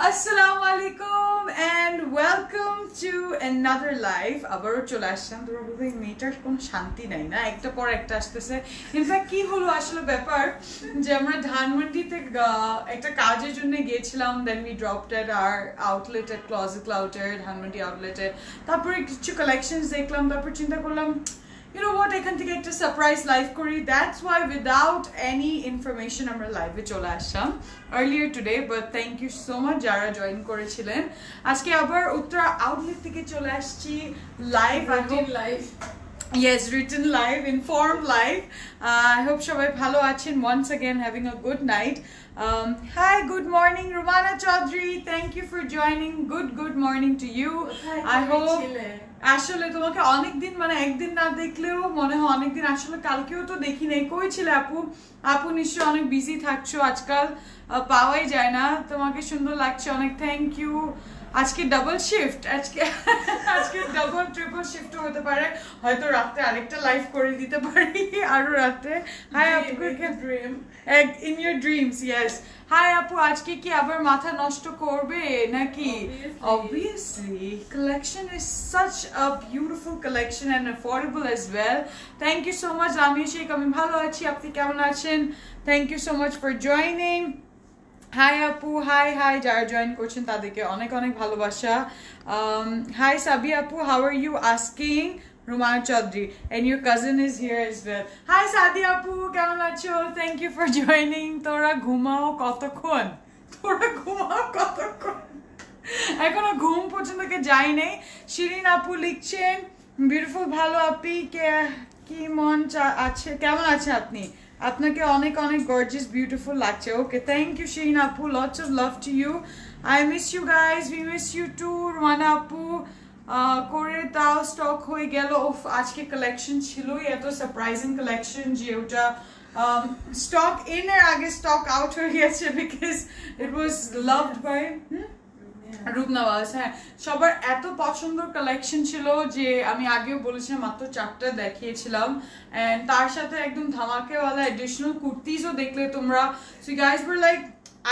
Assalamualaikum and welcome to another live. আবারো চলে আসলাম। তোমরা বলবে মেয়েটার কোনো শান্তি নাই না, একটা পর একটা আসতেছে। ইনফ্যাক্ট কি হলো আসলে ব্যাপার যে আমরা ধানমন্ডিতে একটা কাজের জন্য গিয়েছিলাম, then we dropped at our outlet at closet ক্লাউডের ধানমন্ডি আউটলেটে। তারপরে কিছু কালেকশনস দেখলাম, তারপর চিন্তা করলাম you know what, এখান থেকে একটা সারপ্রাইজ লাইভ করি। That's why without any information আমরা লাইভে চলে আসলাম earlier today, but thank you so much যারা জয়েন করেছিলেন। আজকে আবার উত্তরা আউটলেট থেকে চলে আসছি live, live yes, written live, informed live. I hope সবাই ভালো আছেন। Once again having a good night. Hi, good morning Rumana Chaudhary, thank you for joining. Good morning to you. I hope আসলে তোমাকে অনেকদিন মানে একদিন না দেখলেও মনে হয় অনেকদিন, আসলে কালকেও তো দেখি নাই। কই ছিলে আপু? আপু নিশ্চয়ই অনেক বিজি থাকছো, আজকাল পাওয়াই যায় না। তোমাকে সুন্দর লাগছে অনেক, থ্যাংক ইউ। আজকে ডাবল শিফট, আজকে ডাবল ট্রিপল শিফটও হতে পারে, হয়তো রাতে আরেকটা লাইভ করে দিতে পারি আরো রাতে। হাই আপু, dream in your dreams, yes. Hi আপু, আজকে কি আবার মাথা নষ্ট করবে নাকি? Obviously, collection is such a beautiful collection and affordable as well. Thank you so much Ramya Sheikh, আমি ভালো আছি, আপনি কেমন আছেন? Thank you so much for joining. Hi আপু, হাই যারা জয়েন করছেন তাদেরকে অনেক অনেক ভালোবাসা। হাই সাবি আপু, how are you asking Rumana Chaudhary, and your cousin is here as well. Hi Sadi আপু, কেমন আছো? Thank you for joining. তোরা ঘুমাও কতক্ষণ? এখনো ঘুম পর্যন্ত কে যাই নেই। শিরিন আপু লিখছেন বিউটিফুল, ভালো আপি কি মন আছে, কেমন আছে আপনি? আপনাকে অনেক অনেক গর্জিয়াস বিউটিফুল লাগছে। ওকে, থ্যাংক ইউ শিরিন আপু, lots of love to you. I miss you guys, we miss you too. Rumana আপু করে তাও স্টক হয়ে গেল। আজকে কালেকশন ছিলই এত সারপ্রাইজিং কালেকশন যে ওটা স্টক ইন এর আগে স্টক আউট হয়ে গেছে, because it was loved by Rupnawaz. হ্যাঁ, সবার এত পছন্দের কালেকশন ছিল যে আমি আগেও বলেছিলাম মাত্র 4টা দেখিয়েছিলাম, এন্ড তার সাথে একদম ধামাকেওয়ালা এডিশনাল কুর্তিজও দেখলে তোমরা। So you guys were like,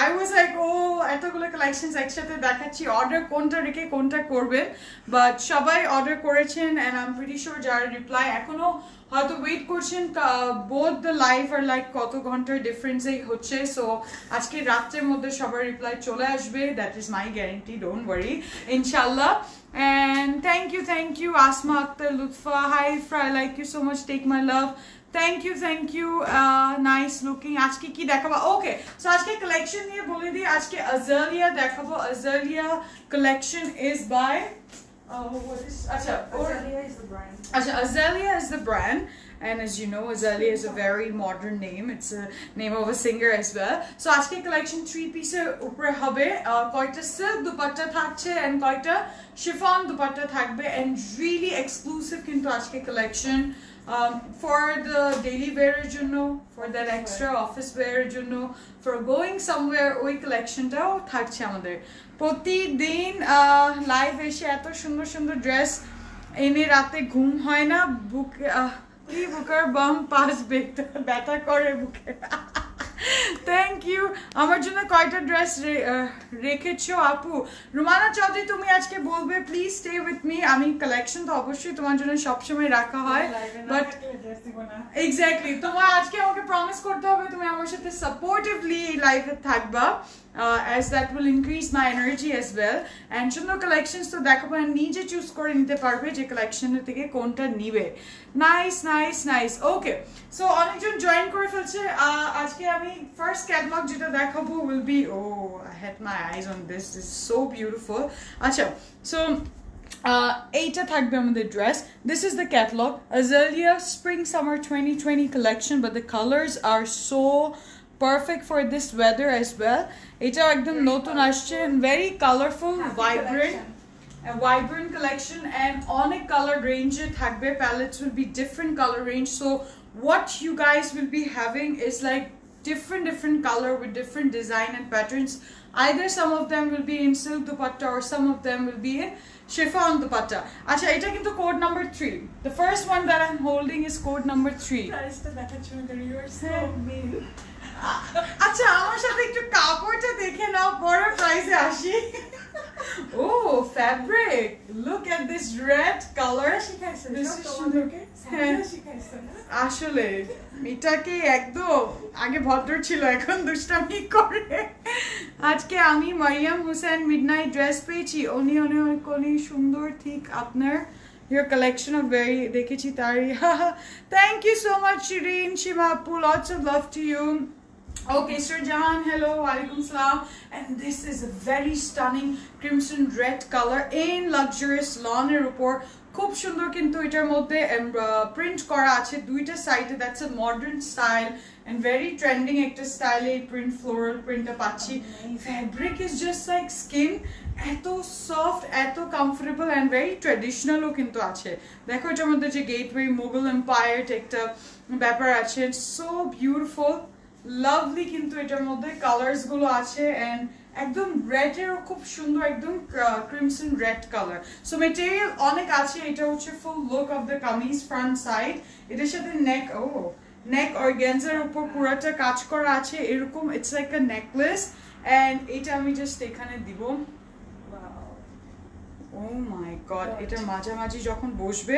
I was like, oh, এতগুলো কালেকশনস একসাথে দেখাচ্ছি, অর্ডার কোনটা রেখে কোনটা করবেন, বাট সবাই অর্ডার করেছেন and I am pretty sure যারা রিপ্লাই এখনো হয়তো ওয়েট করছেন, both the live or like কত ঘন্টার ডিফারেন্সেই হচ্ছে। সো আজকে রাত্রের মধ্যে সবার রিপ্লাই চলে আসবে, that is my guarantee, don't worry, ইনশাল্লাহ। And thank you Asma Akhtar Lutfa, hi Ifra, I like you so much, take my love. Thank you nice looking. আজকে কি দেখাবো? ওকে, সো আজকে কালেকশন নিয়ে বলে দিই। আজকে আজালিয়া দেখাবো। Azalia collection is by what is Azalea is the brand. Azalea is the brand, and as you know Azalea is a very modern name, it's a name of a singer as well. So আজকে collection 3 piece এর উপরে হবে, কয়টা silk dupatta থাকছে and কয়টা chiffon dupatta থাকবে, and really exclusive কিন্তু আজকে collection for the daily wear এর জন্য, for that extra office wear এর জন্য, for going somewhere, ওই কালেকশনটাও থাকছে আমাদের। প্রতিদিন লাইভ এসে এত সুন্দর সুন্দর ড্রেস এনে রাতে ঘুম হয় না, বুকের বাম পাশ ব্যথা করে বুকে। Thank you. আমার জন্য কয়টা ড্রেস রেখেছো আপু? রুমানা চৌধুরী, তুমি আজকে বলবে প্লিজ স্টে উইথ মি। আমি কালেকশন তো অবশ্যই তোমার জন্য সবসময় রাখা হয়, বাট এক্স্যাক্টলি তোমার আজকে আমাকে প্রমিস করতে হবে তুমি আমার সাথে সাপোর্টিভলি লাইভে থাকবা, as that will increase my energy as well. and সুন্দর কালেকশনস তো দেখাবো, নিজে চুজ করে নিতে পারবে যে কালেকশনের থেকে কোনটা নিবে। নাইস। ওকে, সো অনেকজন জয়েন করে ফেলছে। আজকে আমি ফার্স্ট ক্যাটালগ যেটা দেখাবো will be, I had my eyes on this is so beautiful. আচ্ছা, সো এইটা থাকবে আমাদের dress. This is the catalog, Azalea Spring Summer 2020 collection, but the colors are so perfect for this weather as well. এটাও একদম নতুন আসছে and very colorful, vibrant collection and অনেক color range থাকবে. Palettes will be different color range, so what you guys will be having is like different color with different design and patterns. Either some of them will be in silk dupatta or some of them will be in chiffon dupatta. Acha, eta kintu code number 3. The first one that I'm holding is code number 3. You are so mean. আচ্ছা আমার সাথে একটু কাপড়টা দেখে নাও, পরে প্রাইসে আসি. Oh, fabric. Look at this red color. This is সুন্দর. আসলে এটাকে একদম আগে ভদ্র ছিল, এখন দুষ্টামি করে. আজকে আমি মারিয়াম হোসেন মিডনাইট ড্রেস পেয়েছি. অনেক সুন্দর. ঠিক আপনার your collection of very দেখেছি তারি. Thank you so much Shirin, Shima Appu, lots of love to you. Okay, Sir Jahan, hello, walaikum salam. And this is a very stunning crimson red color in luxurious lawn এর উপর. খুব সুন্দর কিন্তু এটার মধ্যে print করা আছে দুইটা সাইডে. That's a modern style and very trending একটা স্টাইলে এই প্রিন্ট, ফ্লোরাল প্রিন্টটা পাচ্ছি. Fabric is just like skin, এত সফট, এত কমফোর্টেবল অ্যান্ড ভেরি ট্র্যাডিশনালও কিন্তু আছে. দেখো এটার মধ্যে যে গেটওয়ে মুঘল এম্পায়ার একটা ব্যাপার আছে. সো বিউটিফুল, লাভলি কিন্তু এটার মধ্যে কালার্স গুলো আছে এন্ড একদম রেড এরও খুব সুন্দর, একদম crimson red colour. So material অনেক আছে. এটা হচ্ছে ফুল look of the kameez front side. এটার সাথে নেক অর্গানজার উপর পুরাটা কাজ করা আছে এরকম. It's like a necklace and এটা আমি জাস্ট এখানে দিব. ও মাই গড, এটা মাঝামাঝি যখন বসবে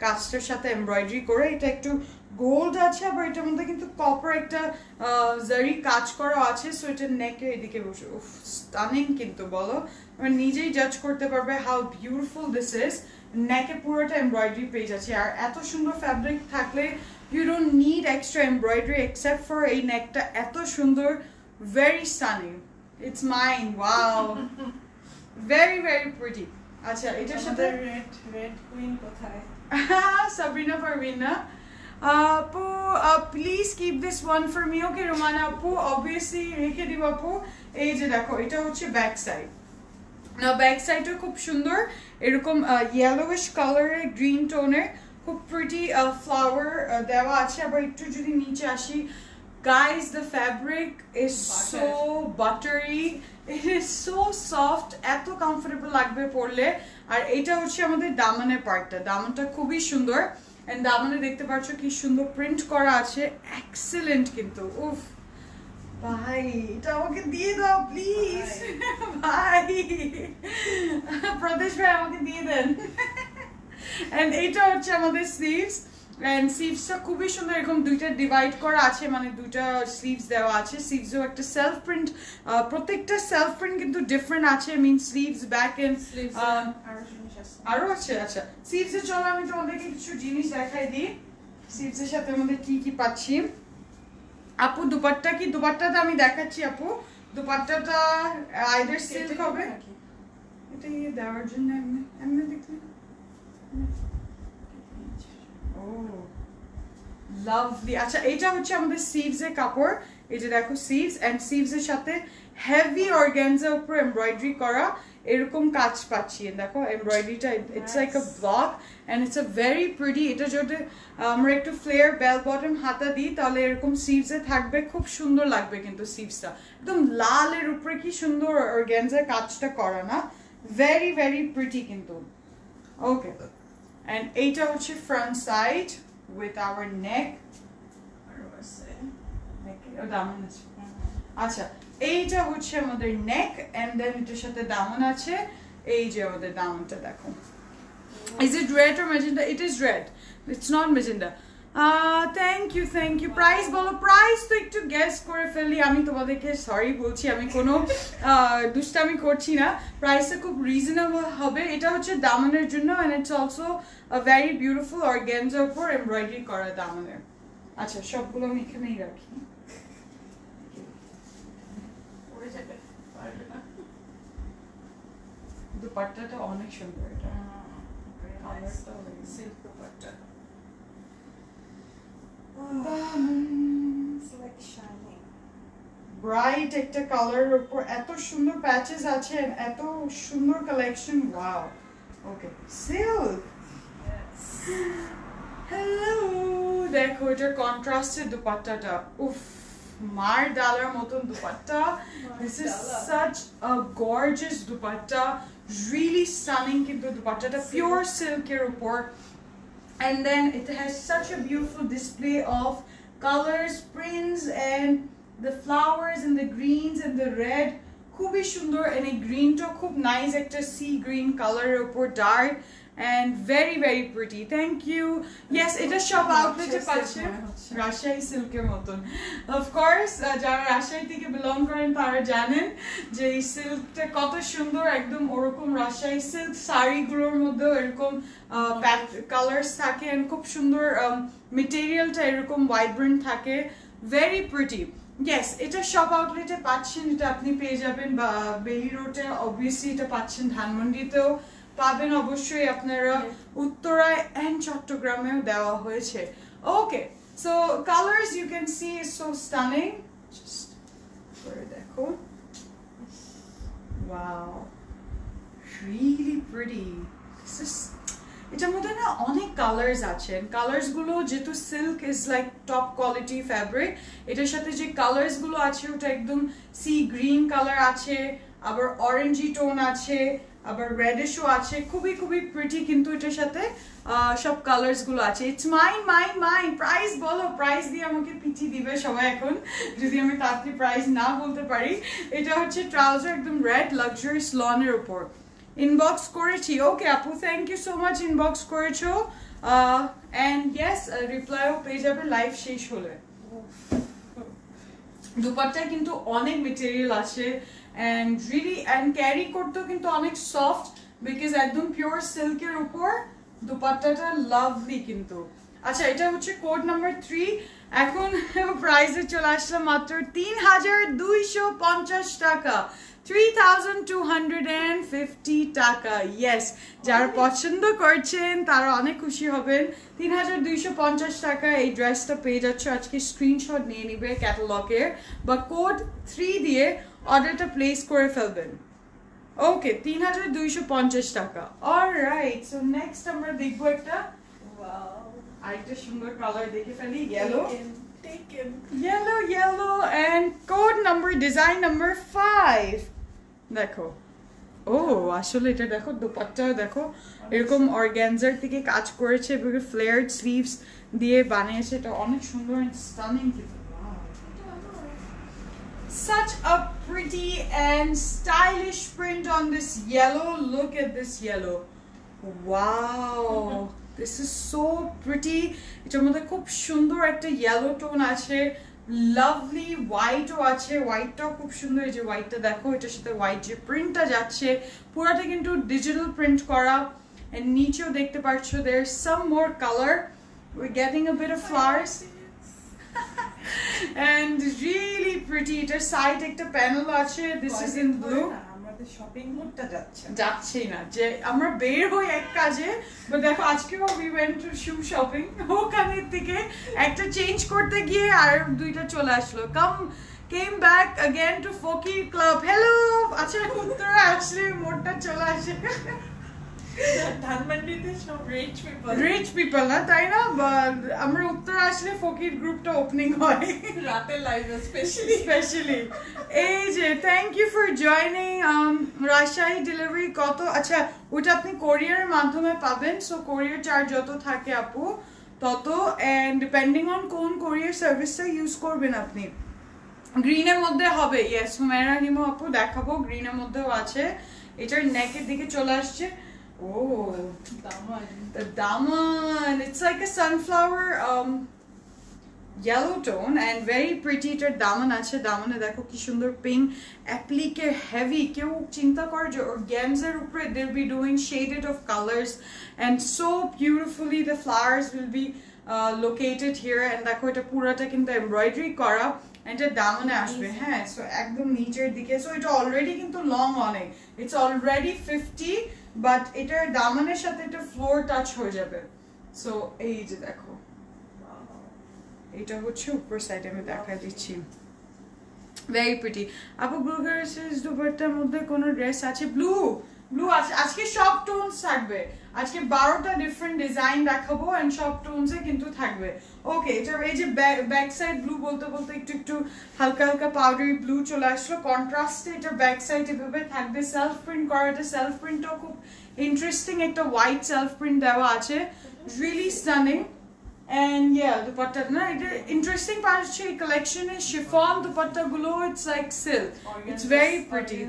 কাজটার সাথে এমব্রয়ডারি করে, এটা একটু গোল্ড আছে আবার এটার মধ্যে কিন্তু কপার একটা জারি কাজ করা আছে. সো এটা নেকের এদিকে বসে স্টানিং কিন্তু, বলো মানে নিজেই জাজ করতে পারবে হাউ বিউটিফুল দিস ইজ. নেকে পুরোটা এমব্রয়ডারি পেয়ে যাচ্ছে আর এত সুন্দর ফ্যাব্রিক থাকলে you don't need extra embroidery except for এই নেকটা. এত সুন্দর, very stunning. It's mine, wow, very pretty. আচ্ছা এটার সাথে রেড কুইন কোথায়? সাবরিনা পারভিনা আপু, please keep this one for me. Okay Romana আপু, অবভিয়াসলি রেখে দিব আপু. এই যে দেখো এটা হচ্ছে ব্যাক সাইড. না ব্যাক সাইডও খুব সুন্দর, এরকম ইয়েলোইশ কালারের গ্রিন টোনের খুব প্রিটি ফ্লাওয়ার দেওয়া আছে. আবার একটু যদি নিচে আসি, guys, the fabric is so buttery, it is so soft, এত কমফোর্টেবল লাগবে পরলে. আর এটা হচ্ছে আমাদের দামানের পার্টটা. দামানটা খুবই সুন্দর এন্ড দামানে দেখতে পাচ্ছ কি সুন্দর প্রিন্ট করা আছে, এক্সেলেন্ট কিন্তু. উফ ভাই, এটা আমাকে দিয়ে দাও প্লিজ. ভাই প্রদেশ ভাই আমাকে দিয়ে দেন. এন্ড এটা হচ্ছে আমাদের স্লিভস এন্ড স্লিভসটা খুবই সুন্দর, এরকম দুইটা ডিভাইড করা আছে, মানে দুইটা স্লিভস দেওয়া আছে. স্লিভসও একটা সেলফ প্রিন্ট, প্রত্যেকটা সেলফ প্রিন্ট কিন্তু ডিফারেন্ট আছে. মিন স্লিভস, ব্যাক এন্ড আরো আছে. আচ্ছা স্লিভসে চলো আমি তোমাদেরকে কিছু জিনিস দেখাই দিই. স্লিভসের সাথে আমাদের কি কি পাচ্ছি. আপু দুপাট্টা কি, দুপাট্টাটা আমি দেখাচ্ছি আপু. দুপাট্টাটা আইদার সিল্ক হবে, এটা দেওয়ার জন্য এমনি দেখলে. ও লাভলি. আচ্ছা এটা হচ্ছে আমাদের স্লিভস এর কাপড়. এই যে দেখো স্লিভস এন্ড স্লিভস এর সাথে হেভি অর্গানজা উপর এমব্রয়ডারি করা এরকম কাজ পাচ্ছি. দেখো এমব্রয়ডারিটা, it's like a block and it's a very pretty. এটা যদি আমরা একটু ফ্লেয়ার বেল বটম হাতা দিই তাহলে এরকম স্লিভস এ থাকবে, খুব সুন্দর লাগবে কিন্তু স্লিভসটা একদম লালের উপরে কি সুন্দর অর্গানজার কাজটা করা না, ভেরি প্রিটি কিন্তু. ওকে and এইটা হচ্ছে front side with our neck. আচ্ছা এইটা হচ্ছে আমাদের neck and then এটার সাথে দামান আছে. এই যে আমাদের দামানটা দেখো. Is it red or magenta? It is red. It's not magenta. Thank you. Price বলো. প্রাইস তো একটু গেস করে ফেললি, আমি তোমাদেরকে সরি বলছি, আমি কোনো দুষ্টামি করছি না. প্রাইসটা খুব রিজনেবল হবে. এটা হচ্ছে দামানের জন্য and it's also a very beautiful organza উপর এমব্রয়ডারি করা দামানের. আচ্ছা সবগুলো আমি এখানেই রাখি. দুপাট্টাটা অনেক সুন্দর, এটা silk dupatta. It's like shining. Bright একটা কালারের উপর এত সুন্দর প্যাচেস আছে এত সুন্দর collection wow okay silk hello দেখো এটার কন্ট্রাস্টের দুপাট্টাটা উফ মার ডালার মতন dupatta this is such a gorgeous dupatta really stunning কিন্তু দুপাট্টাটা পিওর সিল্কের উপর and then it has such a beautiful display of colors prints and the flowers and the greens and the red খুবই সুন্দর and a green to খুব nice একটা sea green color উপর dark and very very pretty thank you yes এটা সব আউটলেটে পাচ্ছে রাজশাহী সিল্কের মতন of course যারা রাজশাহী থেকে বিলং করেন তারা জানেন যে এই সিল্কটা কত সুন্দর একদম ওরকম রাজশাহী সিল্ক শাড়িগুলোর মধ্যে এরকম কালার্স থাকে and খুব সুন্দর মেটেরিয়ালটা এরকম ভাইব্রেন্ট থাকে very pretty yes এটা সব আউটলেটে পাচ্ছেন এটা আপনি পেয়ে যাবেন বা বেলি রোডে obviously এটা পাচ্ছেন ধানমন্ডিতেও পাবেন অবশ্যই আপনারা উত্তরায় এন্ড চট্টগ্রামেও দেওয়া হয়েছে okay so colours you can see is so stunning just করে দেখো wow really pretty this is এটার মধ্যে না অনেক কালার্স আছে কালার্স গুলো যেহেতু silk is like top quality fabric এটার সাথে যে কালার্স গুলো আছে ওটা একদম সি গ্রিন কালার আছে আবার অরেঞ্জি টোন আছে আবার রেডিশও আছে খুবই খুবই প্রিটি কিন্তু এটার সাথে সব কালার্স গুলো আছে ইটস মাইন প্রাইস বলো প্রাইস দিয়ে আমাকে পিটি দিবে সবাই এখন যদি আমি তাড়াতাড়ি প্রাইস না বলতে পারি এটা হচ্ছে ট্রাউজার একদম রেড লাক্সারি স্লনের উপর ইনবক্স করেছি ওকে আপু thank you so much inbox করেছো এন্ড ইয়েস রিপ্লাইও পেয়ে যাবে লাইভ শেষ হলে দুপাট্টায় কিন্তু অনেক মেটেরিয়াল আছে and really and carry করতেও কিন্তু অনেক সফট বিকজ একদম পিওর সিল্কের উপর দুপাট্টাটা লাভলি কিন্তু আচ্ছা এটা হচ্ছে কোড নাম্বার 3 এখন প্রাইসে চলে আসলাম মাত্র 3250 টাকা 3250 টাকা ইয়েস যারা পছন্দ করছেন তারা অনেক খুশি হবেন 3250 টাকা এই ড্রেসটা পেয়ে যাচ্ছে আজকে স্ক্রিনশট নিয়ে নিবে ক্যাটালগের বা কোড 3 দিয়ে অর্ডারটা প্লেস করে ফেলবেন ওকে 3250 টাকা অলরাইট সো নেক্সট আমরা দেখবো একটা Wow. আরেকটা সুন্দর কালার দেখে ফেলি yellow Taken. yellow and code number design number 5 দেখো ও আসলে এটা দেখো দুপাট্টা দেখো এরকম অর্গানজার থেকে কাজ করেছে এবং ফ্লেয়ার্ড স্লিভস দিয়ে বানিয়েছে এটা অনেক সুন্দর এন্ড স্টানিং কিন্তু such a pretty and stylish print on this yellow look at this yellow wow this is so pretty এটার মধ্যে খুব সুন্দর একটা ইয়েলো টোন আছে লাভলি হোয়াইটও আছে হোয়াইটটাও খুব সুন্দর এই যে হোয়াইটটা দেখো এটার সাথে হোয়াইট যে প্রিন্টটা যাচ্ছে পুরোটা কিন্তু ডিজিটাল প্রিন্ট করা এন্ড নিচেও দেখতে পাচ্ছো there's some more color we're getting a bit of flowers and really pretty এটার সাইড একটা প্যানেল আছে this is in blue আমাদের শপিং মুডটা যাচ্ছেই না যে আমরা বের হই এক কাজে বাট দেখো আজকেও we went to shoe shopping ওখানের থেকে একটা চেঞ্জ করতে গিয়ে আর দুইটা চলে আসলো came back again to Fokir Club hello আচ্ছা উত্তরা আসলে মোড়টা চলে আসে ধানমন্ডিতে সব রিচ পিপল না তাই না আমরা উত্তরা আসলে ফকির গ্রুপটা ওপেনিং হয় রাতে লাইভ স্পেশালি এই যে thank you for joining Rajshahi delivery কত আচ্ছা ওটা আপনি কোরিয়ারের মাধ্যমে পাবেন সো কোরিয়ার চার্জ যত থাকে আপু তত এন্ড ডিপেন্ডিং অন কোন কোরিয়ার সার্ভিসটা ইউজ করবেন আপনি গ্রিনের মধ্যে হবে ইয়েস হুমায়রা হিমো আপু দেখাবো গ্রিনের মধ্যেও আছে এটার নেকের দিকে চলে আসছে oh the daman it's like a sunflower yellow tone and very pretty এটার দামান আছে দামানে দেখো কি সুন্দর পিঙ্ক অ্যাপ্লিকের হেভি কেউ চিন্তা করে যে organza উপরে they'll be doing shaded of colors and so beautifully the flowers will be located here and দেখো এটা পুরোটা কিন্তু এমব্রয়ডারি করা and এটা দামানে আসবে হ্যাঁ সো একদম নিচের দিকে সো এটা অলরেডি কিন্তু লং অনেক it's already 50 বাট এটার দামানের সাথে এটা ফ্লোর টাচ হয়ে যাবে সো এই যে দেখো এটা হচ্ছে উপর সাইডে আমি দেখাই দিচ্ছি ভেরি প্রিটি আপু ব্লু কালার দুপাট্টার মধ্যে কোনো ড্রেস আছে ব্লু আছে আজকে সব টোনস থাকবে আজকে 12টা ডিফারেন্ট ডিজাইন দেখাবো এন্ড সব টোনসে কিন্তু থাকবে ওকে এটা এই যে ব্যাক সাইড ব্লু বলতে বলতে একটু হালকা হালকা পাউডারি ব্লু চলে আসলো কন্ট্রাস্টে এটা ব্যাক সাইড এভাবে থাকবে সেলফ প্রিন্ট করা এটা সেলফ প্রিন্টও খুব ইন্টারেস্টিং একটা হোয়াইট সেলফ প্রিন্ট দেওয়া আছে really stunning And yeah, dupatta na এটা interesting part হচ্ছে এই collection এর chiffon dupatta গুলো it's like silk it's very pretty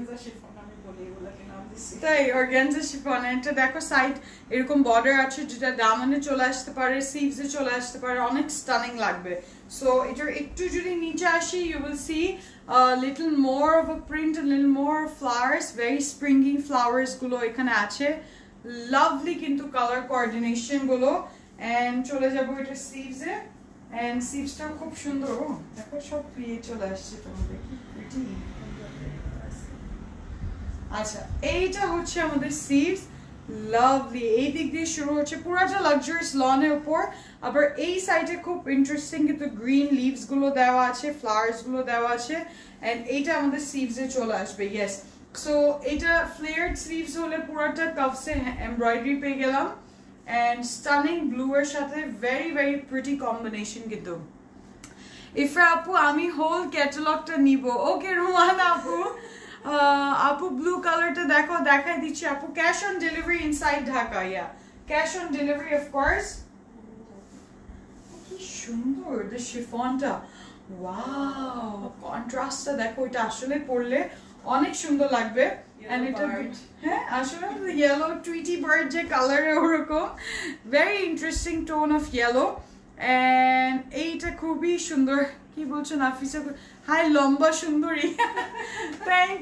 তাই organza chiffon এটা দেখো সাইড এরকম বর্ডার আছে যেটা দামানে চলে আসতে পারে স্লিভসে চলে আসতে পারে অনেক স্টানিং লাগবে সো এটার একটু যদি নিচে আসি you will see a little more of a print a little more flowers very springy flowers গুলো এখানে আছে lovely কিন্তু color coordination গুলো and চলে যাবো এটা স্লিভস এ and sleeves টা খুব সুন্দর দেখো সব পেয়ে চলে আসছে তোমাদের কি প্রিটি আচ্ছা এইটা হচ্ছে আমাদের স্লিভস লাভলি এই দিক দিয়ে শুরু হচ্ছে পুরোটা লাক্সারিয়াস লনের উপর আবার এই সাইডে খুব ইন্টারেস্টিং কিন্তু গ্রিন লিভস গুলো দেওয়া আছে ফ্লাওয়ার্স গুলো দেওয়া আছে and এইটা আমাদের স্লিভস এ চলে আসবে ইয়েস সো এটা ফ্লেয়ার্ড স্লিভস হলে পুরোটা কাফসে এমব্রয়ডারি পেয়ে গেলাম and stunning blue এর সাথে very very pretty combination কিন্তু ইফরা আপু আমি হোল ক্যাটালগটা নিব ওকে রুমানা আপু আপু ব্লু কালারটা দেখো দেখাই দিচ্ছি আপু cash on delivery inside Dhaka yeah cash on delivery of course কি সুন্দর দ্য শিফনটা ওয়াও কন্ট্রাস্টটা দেখো এটা আসলে পরলে অনেক সুন্দর লাগবে and এটা হ্যাঁ আসলে ইয়েলো টুইটি বার্ড যে কালারে ওরকম very interesting tone of yellow and এইটা খুবই সুন্দর কি বলছো নাফিসা হাই লম্বা সুন্দরী থ্যাংক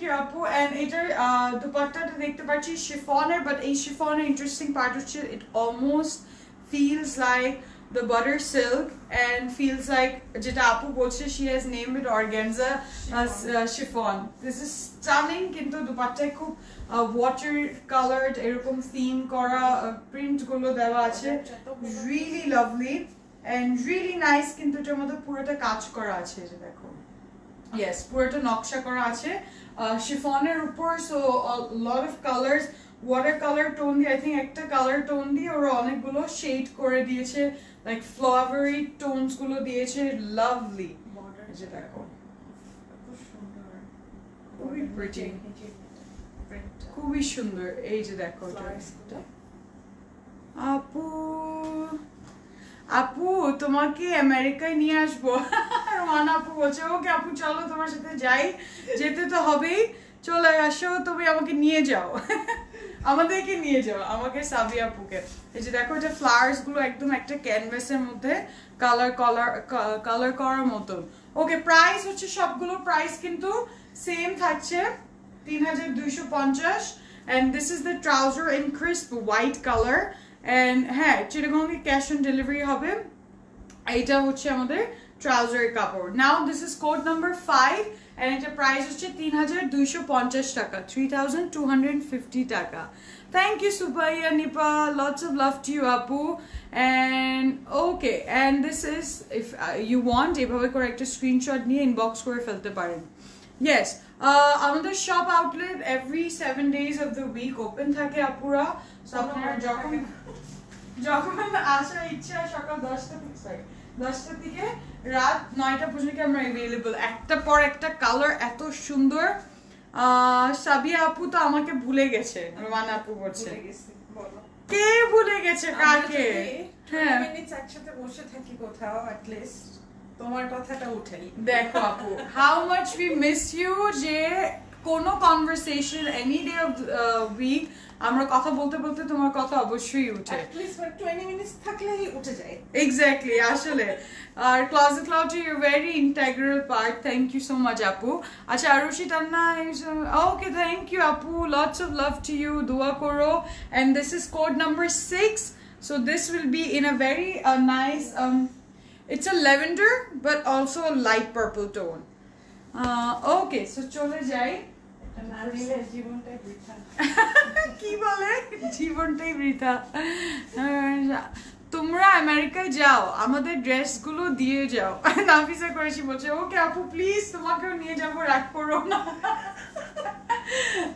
ইউ আপু and এটার দুপাট্টাটা দেখতে পাচ্ছি শিফনের বাট এই শিফনের ইন্টারেস্টিং পার্ট হচ্ছে it almost feels like the butter silk and feels like jeta apu bolche she has named it organza chiffon this is stunning kintu dupatta khub water colored erokom theme kora print gulo dewa ache really lovely and really nice kintu etar moddhe purota kaj kora ache je dekho yes purota noksha kora ache chiffon er upor so a lot of colors watercolor tone দিয়ে I think একটা color tone দিয়ে ওরা অনেকগুলো shade করে দিয়েছে like flowery tones গুলো দিয়েছে lovely এই দেখো খুব সুন্দর খুবই pretty খুবই সুন্দর এই যে দেখো এটা আপু আপু তোমাকে আমেরিকায় নিয়ে আসবো রোমান আপু বলছে ওকে আপু চলো তোমার সাথে যাই যেতে তো হবেই চলে আসো তুমি আমাকে নিয়ে যাও আমাদেরকে নিয়ে যাও আমাকে সাবিয়া আপুকে এই যে দেখো এটা ফ্লাওয়ার্স গুলো একদম একটা ক্যানভাসের মধ্যে কালার করার মতন ওকে প্রাইস হচ্ছে সবগুলো প্রাইস কিন্তু সেম থাকছে 3250 and this is the trouser in crisp white color and হ্যাঁ চিটাগংয়ে ক্যাশ অন ডেলিভারি হবে এইটা হচ্ছে আমাদের ট্রাউজার কাপড় now this is code number 5 and এটা প্রাইস হচ্ছে 3250 টাকা 3250 টাকা thank you Subhaya Nipa lots of love to you apu and okay and this is if you want এভাবে করে একটা স্ক্রিনশট নিয়ে ইনবক্স করে ফেলতে পারেন yes আমাদের shop outlet every 7 days of the week open থাকে আপুরা সো আপনারা যখন আসার ইচ্ছা সকাল 10টা থেকে রাত 9টা পর্যন্ত আমরা अवेलेबल একটা পর একটা কালার এত সুন্দর সাবিয়া আপু তো আমাকে ভুলে গেছে রোমানা আপু বলছে কে ভুলে গেছে কাকে হ্যাঁ মিনিটস একসাথে বসে থাকি কোথাও at least তোমার কথাটা উঠাই দেখো আপু how much we miss you যে কোনো conversation any day of week আমরা কথা বলতে বলতে তোমার কথা অবশ্যই উঠে at least 20 minutes থাকলেই উঠে যায় এক্স্যাক্টলি আসলে আর closet cloud you very integral part thank you so much আপু আচ্ছা Arushi Tanna okay thank you আপু lots of love to you দোয়া করো and this is code number 6 so this will be in a very nice it's a lavender but also a light purple tone okay so চলে যাই জীবনটাই বৃথা কি বলে জীবনটাই বৃথা তোমরা আমেরিকায় যাও আমাদের ড্রেসগুলো দিয়ে যাও। নাফিসা করেছি বলছে ওকে আপু প্লিজ তোমাকেও নিয়ে যাবো, রাগ করো না।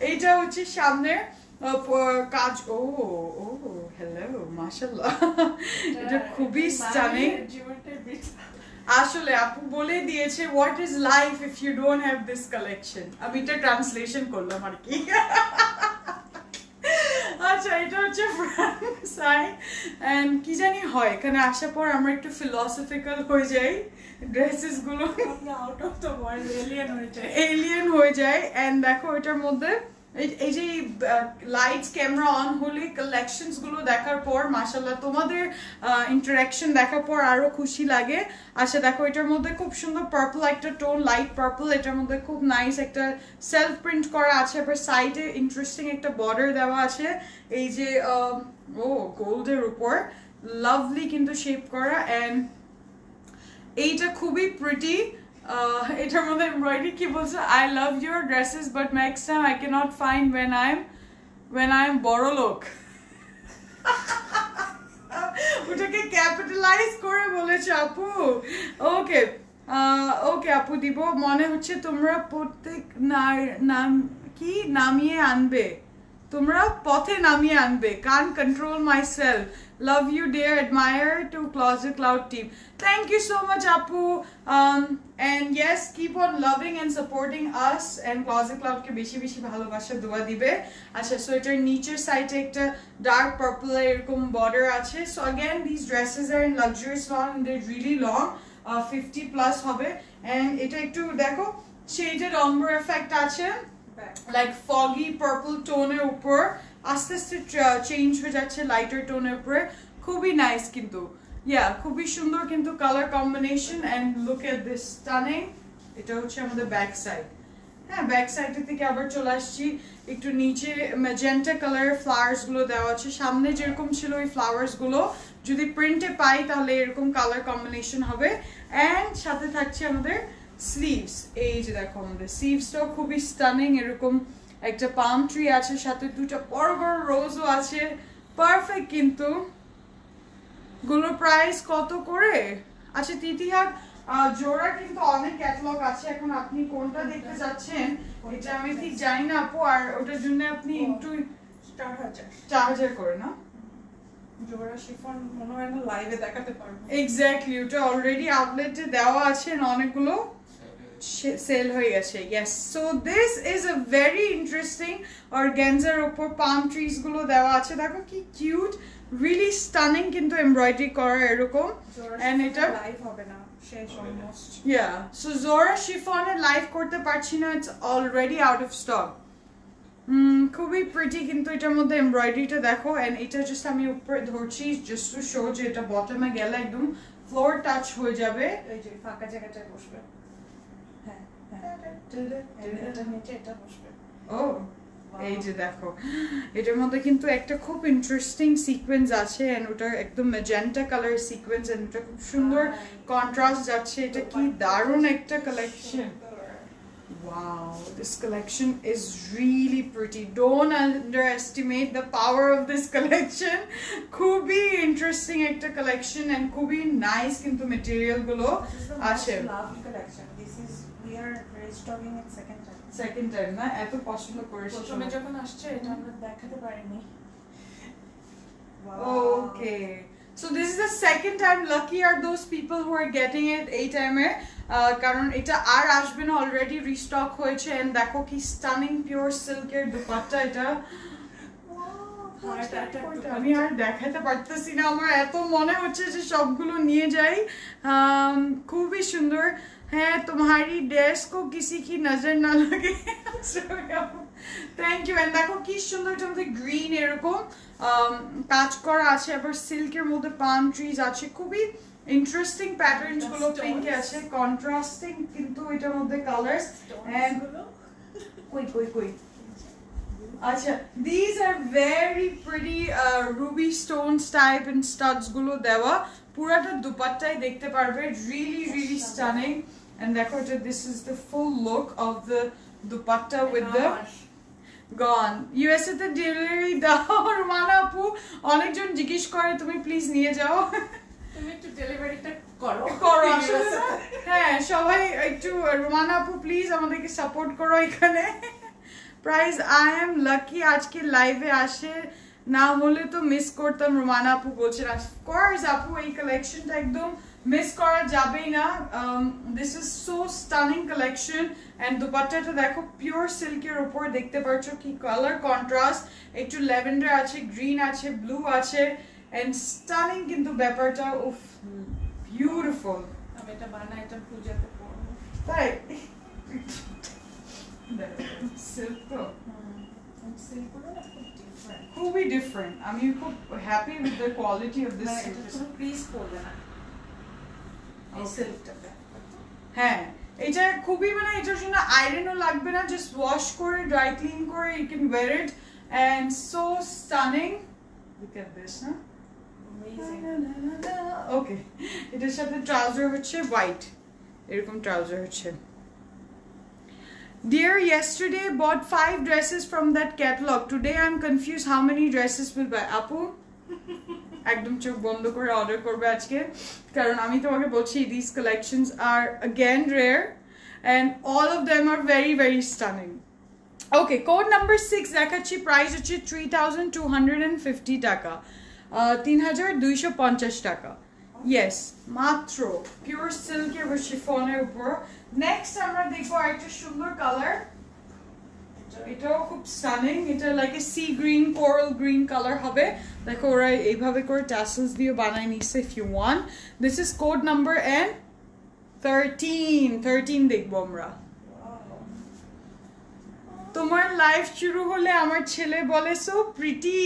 এইটা হচ্ছে সামনের কাজ। ও ও হ্যালো মাশাআল্লাহ, এটা খুবই স্টানিং। আসলে আপু বলে দিয়েছে what is life if you don't have this collection. আমি এটা ট্রান্সলেশন করলাম আর কি। আচ্ছা এটা হচ্ছে ফ্রন্ট সাইড এন্ড কি জানি হয় এখানে আসার পর আমরা একটু ফিলোসফিক্যাল হয়ে যাই, ড্রেসেস গুলো out of the world alien হয়ে যায়। এন্ড দেখো এটার মধ্যে এই যে লাইটস ক্যামেরা অন হলে কালেকশনস গুলো দেখার পর মাশাআল্লাহ তোমাদের ইন্টারঅ্যাকশন দেখার পর আরো খুশি লাগে। আচ্ছা দেখো এটার মধ্যে খুব সুন্দর পার্পল একটা টোন, লাইট পার্পল, এটার মধ্যে খুব নাইস একটা সেলফ প্রিন্ট করা আছে, আবার সাইডে ইন্টারেস্টিং একটা বর্ডার দেওয়া আছে এই যে ও গোল্ডের উপর লাভলি কিন্তু শেপ করা। এন্ড এইটা খুবই প্রিটি। এটার মধ্যে এমব্রয়ডারি কি বলছে, I love your dresses but next time I can't find when I am বড় লোক। ওটাকে ক্যাপিটালাইজ করে বলেছে আপু। ওকে ওকে আপু দিব। মনে হচ্ছে তোমরা প্রত্যেক নাম কি নামিয়ে আনবে, তোমরা পথে নামিয়ে আনবে। Can control myself, love you dear, admire to closet cloud team. Thank you so much আপু। and yes keep on loving and supporting us and closet cloud কে বেশি বেশি ভালোবাসা দোয়া দিবে। আচ্ছা সো এটার নিচের সাইডে একটা ডার্ক পার্পল এরকম বর্ডার আছে। So again these dresses are in luxurious long and they're really long, 50 plus হবে। and এটা একটু দেখো shaded ombre effect আছে, লাইক foggy purple টোনের উপর আস্তে আস্তে চেঞ্জ হয়ে যাচ্ছে লাইটার টোনের উপরে, খুবই নাইস কিন্তু খুবই সুন্দর কিন্তু colour combination. And look at this stunning. এটা হচ্ছে আমাদের ব্যাক সাইড। হ্যাঁ ব্যাক সাইডের থেকে আবার চলে আসছি একটু নিচে, ম্যাজেন্টা কালারের ফ্লাওয়ার্স গুলো দেওয়া আছে, সামনে যেরকম ছিল ওই ফ্লাওয়ার্স গুলো যদি প্রিন্টে পাই তাহলে এরকম কালার কম্বিনেশন হবে। এন্ড সাথে থাকছে আমাদের স্লিভস। এই যে দেখো আমাদের স্লিভসটাও খুবই স্টানিং, এরকম একটা পাম ট্রি আছে, সাথে দুটো বড় বড় রোজও আছে, পারফেক্ট কিন্তু। গুলো প্রাইস কত করে? আচ্ছা তিতিহার জোড়া কিন্তু অনেক ক্যাটালগ আছে, এখন আপনি কোনটা দেখতে যাচ্ছেন এটা আমি ঠিক জানি না আপু। আর ওটার জন্য আপনি একটু 4000 করে না জোড়া শিফন মনে হয় না লাইভে দেখাতে পারবো। এক্স্যাক্টলি, ওটা অলরেডি আউটলেটে দেওয়া আছে, অনেকগুলো সেল হয়ে গেছে। Yes so this is a very interesting organza উপর পাম ট্রিজ গুলো দেওয়া আছে, দেখো কি কিউট, রিয়েলি স্টানিং কিন্তু এমব্রয়ডারি করা এরকম। এন্ড এটা লাইভ হবে না শেষ অলমোস্ট। সো জোরা শিফনে লাইভ করতে পারছি না, it's already out of stock. খুবই প্রিটি কিন্তু এটার মধ্যে এমব্রয়ডারিটা দেখো। এন্ড এটা জাস্ট আমি উপরে ধরছি জাস্ট টু শো যে এটা বটমে গেলে একদম ফ্লোর টাচ হয়ে যাবে। এই যে ফাঁকা জায়গাটায় বসবে। হ্যাঁ এটা নিচে এটা বসবে। ও এই যে দেখো এটার মধ্যে কিন্তু একটা খুব ইন্টারেস্টিং সিকোয়েন্স আছে, এন্ড ওটা একদম ম্যাজেন্টা কালার সিকোয়েন্স, এন্ড এটা খুব সুন্দর কন্ট্রাস্ট যাচ্ছে। এটা কি দারুণ একটা collection. Wow, this collection is really pretty. Don't underestimate the power of this collection. খুবই ইন্টারেস্টিং একটা কালেকশন এন্ড খুবই নাইস কিন্তু ম্যাটেরিয়াল গুলো আছে। This is we are restocking it second time না এত পছন্দ করেছি প্রথমে যখন আসছে এটা আমরা দেখাতে পারিনি। Okay, so this is the second time. Lucky are those people who are getting it এই টাইমে, কারণ এটা আর আসবে না, অলরেডি রিস্টক হয়েছে। এন্ড দেখো কি স্টানিং পিওর সিল্কের দুপাট্টা, এটা আমি আর দেখাতে পারতেছি না, আমার এত মনে হচ্ছে যে সবগুলো নিয়ে যাই। খুবই সুন্দর। হ্যাঁ তোমারি ড্রেস কো কিসি কি নজর না লাগে। Thank you. এন্ড দেখো কি সুন্দর, এটার মধ্যে গ্রিন এরকম কাজ করা আছে, আবার সিল্কের মধ্যে পাম ট্রিজ আছে, খুবই ইন্টারেস্টিং প্যাটার্নস গুলো পিঙ্কে আছে, কন্ট্রাস্টিং কিন্তু এটার মধ্যে কালারস। এন্ড কই আচ্ছা these are very pretty ruby stones type and studs গুলো দেওয়া, পুরাটা দুপাট্টায় দেখতে পারবে, really stunning. And দেখো this is the full look of the dupatta with the gone USA তে ডেলিভারি দাও রুমানা আপু অনেকজন জিজ্ঞেস করে তুমি প্লিজ নিয়ে যাও তুমি একটু ডেলিভারিটা করো করো আসলে না? হ্যাঁ সবাই একটু রুমানা আপু প্লিজ আমাদেরকে সাপোর্ট করো এখানে প্রাইস আই এম লাকি আজকে লাইভে আসে না হলে তো মিস করতাম রুমানা আপু বলছেন অফকোর্স আপু এই কালেকশনটা একদম মিস করা যাবেই না this is so stunning collection and দুপাট্টাটা দেখো পিওর সিল্কের উপর দেখতে পাচ্ছ কি কালার কন্ট্রাস্ট একটু ল্যাভেন্ডার আছে গ্রিন আছে ব্লু আছে এন্ড স্টানিং কিন্তু ব্যাপারটা উফ বিউটিফুল আমি এটা বানাই এটা পূজাতে পরবো তাই সিল্ক তো সিল্কগুলো না খুব ডিফারেন্ট খুবই ডিফারেন্ট আমি খুব happy with the quality of this এটা কোনো ক্রিজ পড়বে না এই সিল্কটাতে হ্যাঁ এটা খুবই মানে এটার জন্য আয়রনও লাগবে না জাস্ট ওয়াশ করে ড্রাই ক্লিন করে you can wear it and so stunning look at this না অ্যামেজিং ওকে এটার সাথে ট্রাউজার হচ্ছে হোয়াইট এরকম ট্রাউজার হচ্ছে Dear, yesterday bought 5 dresses from that catalog. Today I'm confused how many dresses will buy. Apu, একদম চোখ বন্ধ করে অর্ডার করবে আজকে কারণ আমি তোমাকে বলছি these collections are again rare and all of them are very very stunning. Okay, code number 6 দেখাচ্ছি প্রাইস হচ্ছে 3250 টাকা 3250 টাকা Yes, মাত্র পিওর সিল্কের বা শিফনের উপর নেক্সট আমরা দেখবো একটা সুন্দর কালার এটাও খুব স্টানিং এটা like a sea green coral green colour হবে দেখো ওরা এইভাবে করে টাসেলস দিয়ে বানায় নিছে if you want this is code number and 13 দেখবো আমরা তোমার লাইফ শুরু হলে আমার ছেলে বলে so pretty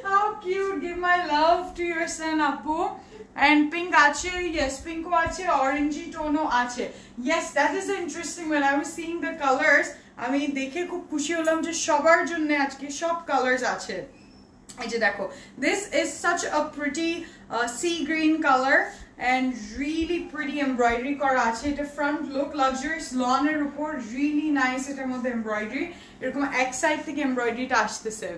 How cute. Give my love to your son, Apu. And pink ache, yes, pink ache, orangey tono ache. Yes, that is interesting. When I was seeing the colors, I mean, দেখে খুব খুশি হলাম যে সবার জন্য আজকে সব colours আছে এই যে দেখো this is such a pretty sea green color and really pretty embroidery করা আছে এটা front look luxurious lawn এর উপর really nice এটার মধ্যে embroidery এরকম এক সাইড থেকে embroideryটা আসতেছে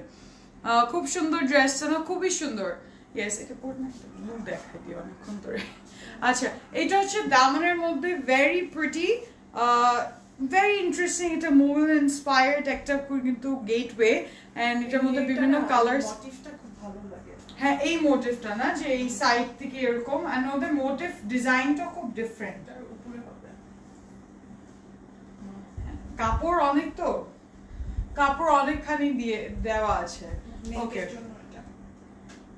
খুব সুন্দর ড্রেসটা না খুবই সুন্দর ইয়েস এটা পরে না লুক দেখাই দিও অনেকক্ষণ ধরে আচ্ছা এটা হচ্ছে দামানের মধ্যে ভেরি প্রিটি ভেরি ইন্টারেস্টিং এটা মোবাইল ইন্সপায়ার্ড একটা কিন্তু গেটওয়ে এন্ড এটার মধ্যে বিভিন্ন কালার্স মোটিভটা খুব ভালো লাগে হ্যাঁ এই মোটিভটা না যে এই সাইড থেকে এরকম এন্ড ওদের মোটিভ ডিজাইনটা খুব ডিফারেন্ট তার উপরে হবে কাপড় অনেক তো কাপড় অনেকখানি দিয়ে দেওয়া আছে ওকে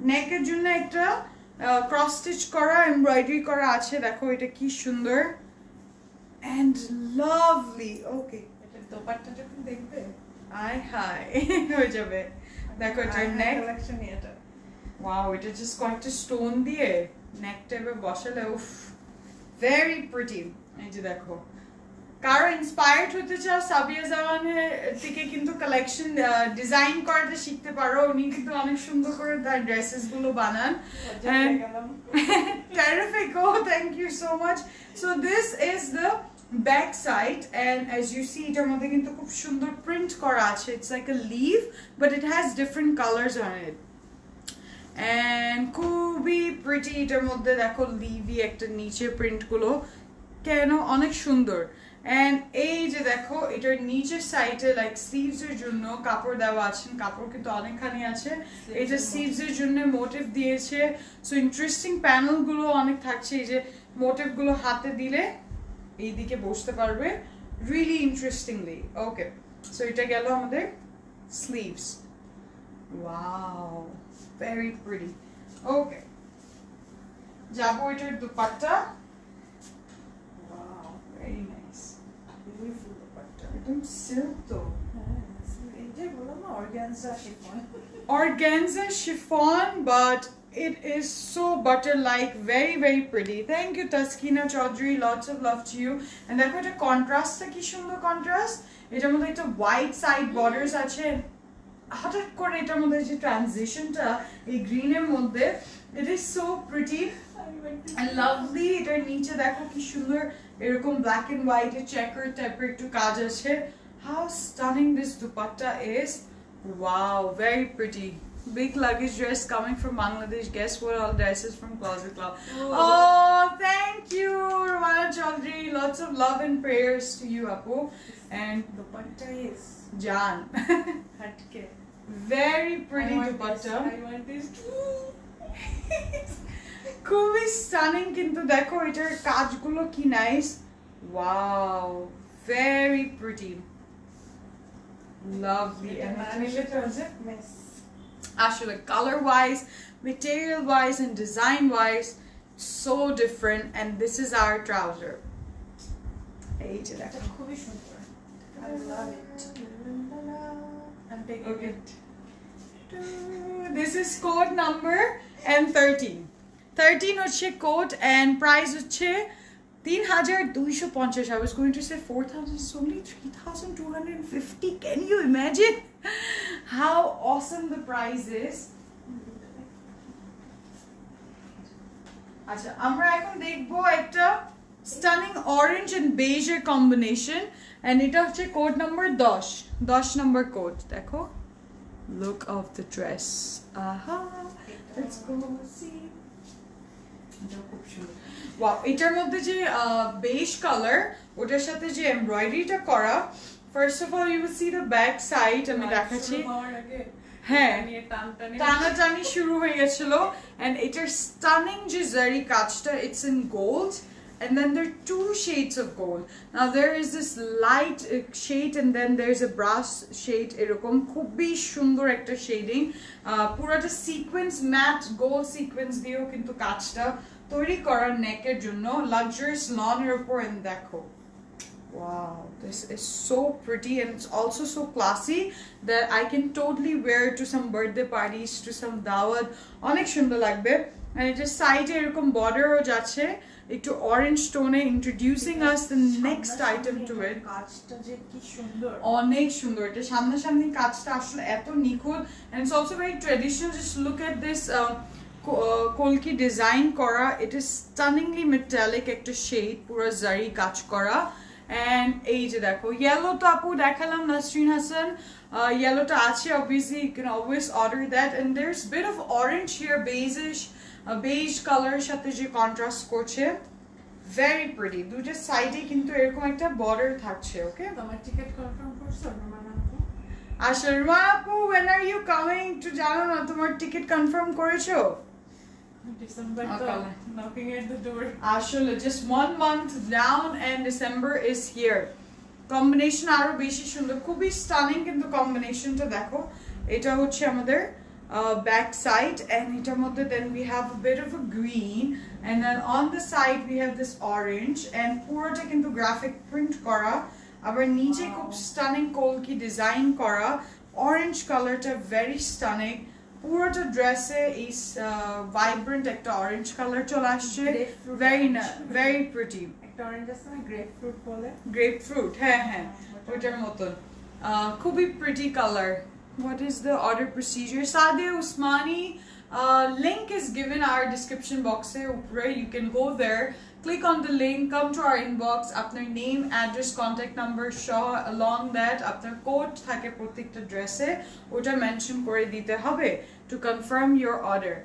নেকের জন্য একটা ক্রস স্টিচ করা এমব্রয়ডারি করা আছে দেখো এটা কি সুন্দর এন্ড লাভলি ওকে এটা দোপাট্টা যখন দেখবে আই হাই হয়ে যাবে দেখো এটা নেক কালেকশন এটা ওয়াও এটা জাস্ট কয়েকটা স্টোন দিয়ে নেকটা এবার বসালে উফ ভেরি প্রিটি এই যে দেখো কারো ইন্সপায়ার্ড হতে চাও সাবিয়া জাওয়ানের থেকে কিন্তু কালেকশন ডিজাইন করতে শিখতে পারো উনি কিন্তু অনেক সুন্দর করে তার ড্রেসেস গুলো বানান terrific oh thank you so much so this is the back side and as you see এটার মধ্যে কিন্তু খুব সুন্দর প্রিন্ট করা আছে it's like a leaf but it has different colors on it and খুবই প্রিটি এটার মধ্যে দেখো লিভি একটা নিচে প্রিন্ট গুলো কেন অনেক সুন্দর এন্ড এই যে দেখো এটার নিচের সাইডে লাইক স্লিভস এর জন্য কাপড় দেওয়া আছে কাপড় কিন্তু অনেকখানি আছে এটা স্লিভস এর জন্য মোটিভ দিয়েছে সো ইন্টারেস্টিং প্যানেল গুলো অনেক থাকছে এই যে মোটিভ গুলো হাতে দিলে এইদিকে বসতে পারবে রিয়েলি ইন্টারেস্টিংলি ওকে সো এটা গেল আমাদের স্লিভস ওয়াও ভেরি প্রিটি ওকে যাবো এটার dupatta wow very nice beautiful dupatta একদম সিল্ক তো এই যে বলো না organza chiffon organza chiffon but it is so butter like very very pretty thank you Taskina Chaudhary lots of love to you and দেখো এটা কন্ট্রাস্টটা কি সুন্দর কন্ট্রাস্ট এটার মধ্যে একটা হোয়াইট সাইড বর্ডারস আছে হঠাৎ করে এটার মধ্যে যে ট্রানজিশনটা এই গ্রিনের মধ্যে it is so pretty and lovely এটার নিচে দেখো কি সুন্দর এরকম ব্ল্যাক এন্ড হোয়াইট এর চেকার টাইপের একটু কাজ আছে how stunning this dupatta is. Wow, very pretty. Big luggage dress coming from Bangladesh. Guess what all dresses from Closet Club. Oh, thank you, Ravana Chaudhary. Lots of love and prayers to you, Apu. And dupatta is Jan. hatke. Very pretty dupatta. I want this too. খুবই stunning কিন্তু দেখো এটার কাজগুলো কি nice wow very pretty lovely and আসলে colour wise material wise and design wise so different and this is our trouser এই যে দেখো খুবই সুন্দর I love it. I'm taking Okay. it. This is code number and 13 হচ্ছে code and price হচ্ছে 3250 I was going to say 4000 it's only 3250 can you imagine how awesome the price is আচ্ছা আমরা এখন দেখবো একটা stunning orange and beige এর combination and এটা হচ্ছে কোড নাম্বার 10 number কোড দেখো look of the dress aha let's go see wow এটার মধ্যে যে বেজ কালার ওটার সাথে যে এমব্রয়ডারিটা করা first of all you will see the back side আমি দেখাচ্ছি হ্যাঁ টানাটানি শুরু হয়ে গেছিল এন্ড এটার স্টানিং যে জারি কাজটা it's in gold and then there are two shades of gold. Now there is this light shade and then there's a brass shade এরকম খুবই সুন্দর একটা শেডিং পুরোটা সিকোয়েন্স ম্যাট গোল্ড সিকোয়েন্স দিয়েও কিন্তু কাজটা তৈরি করা নেকের জন্য লাক্সারিয়াস লনের উপর এন্ড দেখো wow this is so pretty and it's also so classy that I can totally wear to some birthday parties to some dawat অনেক সুন্দর লাগবে and এটা সাইডে এরকম বর্ডারও যাচ্ছে একটু অরেঞ্জ টোনে introducing us the next item to it কাজটা যে কি সুন্দর অনেক সুন্দর এটা সামনাসামনি কাজটা আসলে এত নিখুঁত and it's also very traditional just look at this কলকি ডিজাইন করা ইট ইজ স্টানিংলি মেটালিক একটা শেড পুরো জারি কাজ করা এন্ড এই যে দেখো ইয়েলো তো আপু দেখালাম নাসরিন হাসান ইয়েলোটা আছে obviously you can always order that and there's bit of orange here beige beige color সাথে যে কন্ট্রাস্ট করছে very pretty দুটো সাইডে কিন্তু এরকম একটা বর্ডার থাকছে ওকে তোমার টিকেট কনফার্ম করছো রুমানা আপু আচ্ছা রুমানা আপু when are you coming to জানো না তোমার টিকেট কনফার্ম করেছো December knocking at the door আসলে just 1 month down and December is here combination আরো বেশি সুন্দর খুবই স্টানিং কিন্তু কম্বিনেশনটা দেখো এটা হচ্ছে আমাদের back side and এটার মধ্যে then we have a bit of a green and then on the side we have this orange and পুরোটা কিন্তু graphic print করা আবার নিচে খুব stunning কলকি ডিজাইন করা orange কালারটা very stunning পুরোটা ড্রেসে এই ভাইব্রেন্ট একটা অরেঞ্জ কালার চলে আসছে very pretty একটা অরেঞ্জ আছে না গ্রেপফ্রুট বলে গ্রেপফ্রুট হ্যাঁ হ্যাঁ ওইটার মতন খুবই pretty colour what is the order procedure Sadia Usmani link is given our description box upre you can go there click on the link come to our inbox apnar name address contact number show along that apnar code thake protekta dress e ota mention kore dite hobe to confirm your order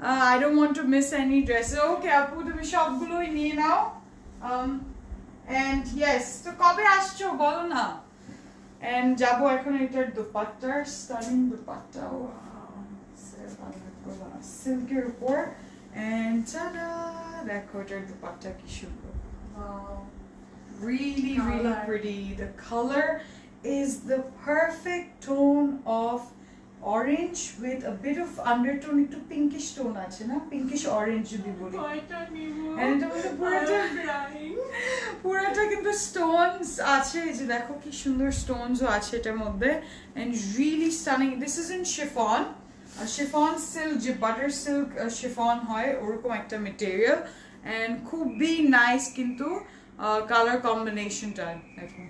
I don't want to miss any dress okay apu tumi shop guloi niye nao and yes to kobe ascho bolo na and jabo ekhon etar dupatta stunning dupatta wow silker upor and tada dekho etar dupatta ki sundor wow really really pretty the color is the perfect tone of orange with a bit of undertone একটু pinkish tone আছে না pinkish orange যদি বলি কয়টা নিবো and এটা মধ্যে পুরোটা কিন্তু stones আছে এই যে দেখো কি সুন্দর stones ও আছে এটার মধ্যে and really stunning this is in chiffon chiffon silk যে butter silk chiffon হয় ওরকম একটা material and খুবই nice কিন্তু color combinationটা দেখো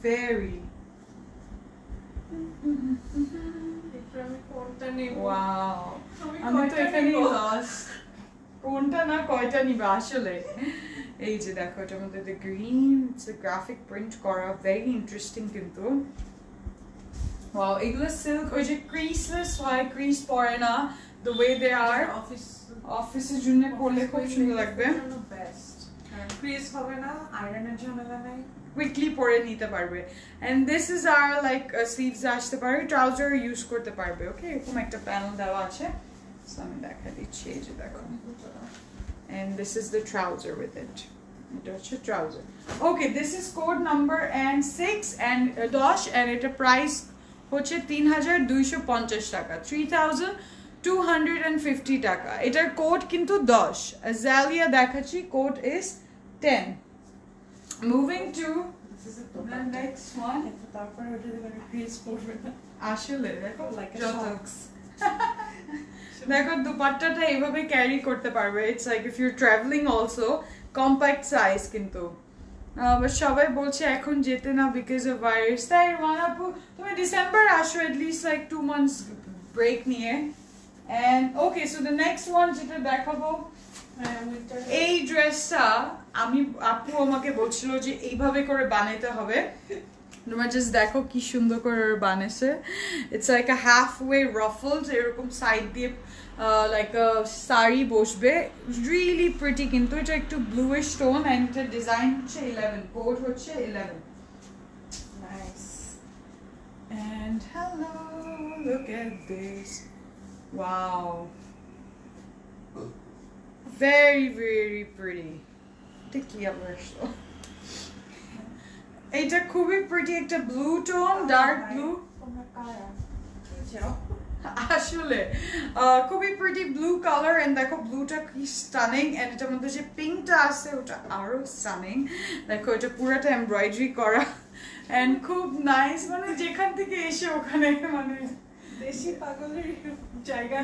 very wow আমি তো এখানেই lost কোনটা না কয়টা নিবা আসলে এই যে দেখো এটার মধ্যে the green it's a graphic print করা very interesting কিন্তু wow এগুলো সিল্ক ওই যে ক্রিসলেস হয় ক্রিস পড়ে না the way they are অফিসের জন্য পরলে খুব সুন্দর লাগবে বেস্ট ক্রিস হবে না আয়রনের ঝামেলা নাই কুইকলি পরে নিতে পারবে and this is our like sleeves আসতে পারে ট্রাউজার ইউজ করতে পারবে ওকে এরকম একটা প্যানেল দেওয়া আছে সো আমি দেখা দিচ্ছি এই যে দেখো and this is the trouser with it এটা হচ্ছে trouser okay this is code number and 6 and dosh and এটা price হচ্ছে 3250 টাকা 3250 টাকা এটার কোড কিন্তু 10 Azalea দেখাচ্ছি code is 10 moving to the next one তারপরে ওটা দিবেন ক্রিস পড়বে না আসলে দেখো like a যত socks দেখো দুপাট্টাটা এইভাবে ক্যারি করতে পারবে it's like if you travelling also compact size কিন্তু বাট সবাই বলছে এখন যেতে না বিকজ অফ ভাইরাস তাই মানাপু তুমি ডিসেম্বর আসো at least like 2 months break নিয়ে and okay so the next one যেটা দেখাবো এই ড্রেসটা আমি আপু আমাকে বলছিল যে এইভাবে করে বানাইতে হবে তোমরা জাস্ট দেখো কি সুন্দর করে বানাইছে it's like a half way ruffled এরকম সাইড দিয়ে লাইক আ শাড়ি বসবে রিয়েলি প্রিটি কিন্তু এটা একটু ব্লুইশ টোন এন্ড এটা ডিজাইন হচ্ছে 11 কোড হচ্ছে 11 nice and hello look at this wow very very pretty এটা কি আবার আসলো এটা খুবই প্রিটি একটা ব্লু টোন ডার্ক ব্লু আসলে খুবই প্রিটি ব্লু কালার এন্ড দেখো ব্লুটা কি স্টানিং এন্ড এটার মধ্যে যে পিঙ্কটা আছে ওটা আরো স্টানিং দেখো এটা পুরোটা এমব্রয়ডারি করা এন্ড খুব নাইস মানে যেখান থেকে এসে ওখানে মানে দেশি পাগলের জায়গা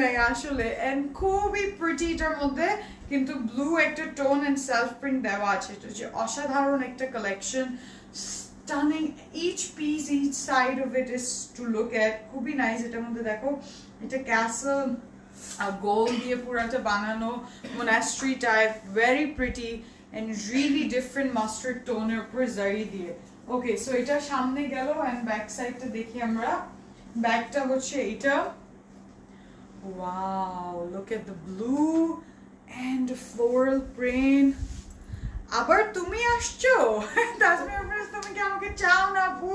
নাই আসলে এন্ড খুবই প্রিটি এটার মধ্যে কিন্তু ব্লু একটা টোন এন্ড সেলফ প্রিন্ট দেওয়া আছে এটা যে অসাধারণ একটা collection stunning each piece each side of it is to look at খুবই নাইস এটার মধ্যে দেখো এটা ক্যাসল গোল্ড দিয়ে পুরাটা বানানো monastery type very pretty and really different mustard টোনের উপর জারি দিয়ে ওকে সো এটা সামনে গেল এন্ড ব্যাক সাইডটা দেখি আমরা ব্যাকটা হচ্ছে এটা wow look at the blue and the floral print আবার তুমি আসছো তাসমিয়া ফ্রেন্ডস তুমি কি আমাকে চাও না আপু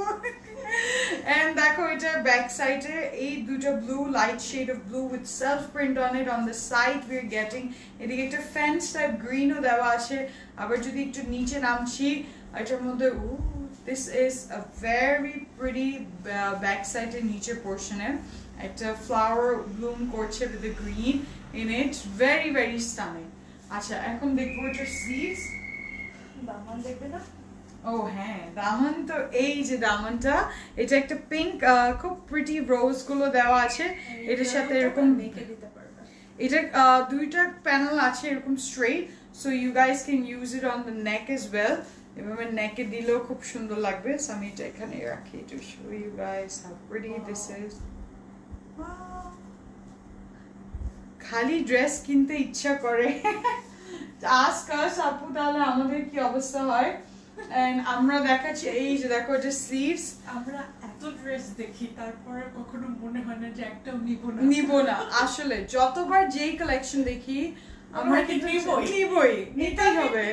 and দেখো এটা ব্যাক সাইডে এই দুটো blue light shade of blue with self print on it on the side we are getting এদিকে একটা ফেন্স টাইপ গ্রিনও দেওয়া আছে আবার যদি একটু নিচে নামছি এটার মধ্যে this is a very pretty back side এর নিচে পোরশনে একটা ফ্লাওয়ার ব্লুম করছে with the green in it very very stunning আচ্ছা এখন দেখবো এটা স্লিভস দামান দেখবে না ও হ্যাঁ দামান তো এই যে দামানটা এটা একটা পিঙ্ক খুব প্রিটি রোজ গুলো দেওয়া আছে এটার সাথে এরকম মেকে দিতে পারবে এটা দুইটা প্যানেল আছে এরকম straight so you guys can use it on the neck as well এভাবে নেকে দিলেও খুব সুন্দর লাগবে সো আমি এটা এখানে রাখি to show you guys how pretty this is খালি ড্রেস কিনতে ইচ্ছা করে আস্ক আস আপু তাহলে আমাদের কি অবস্থা হয় এন্ড আমরা দেখাচ্ছি এই যে দেখো এটা স্লিভস আমরা এত ড্রেস দেখি তারপরে কখনো মনে হয় না যে একটাও নিব না আসলে যতবার যেই কালেকশন দেখি আমরা কিন্তু নিতেই হবে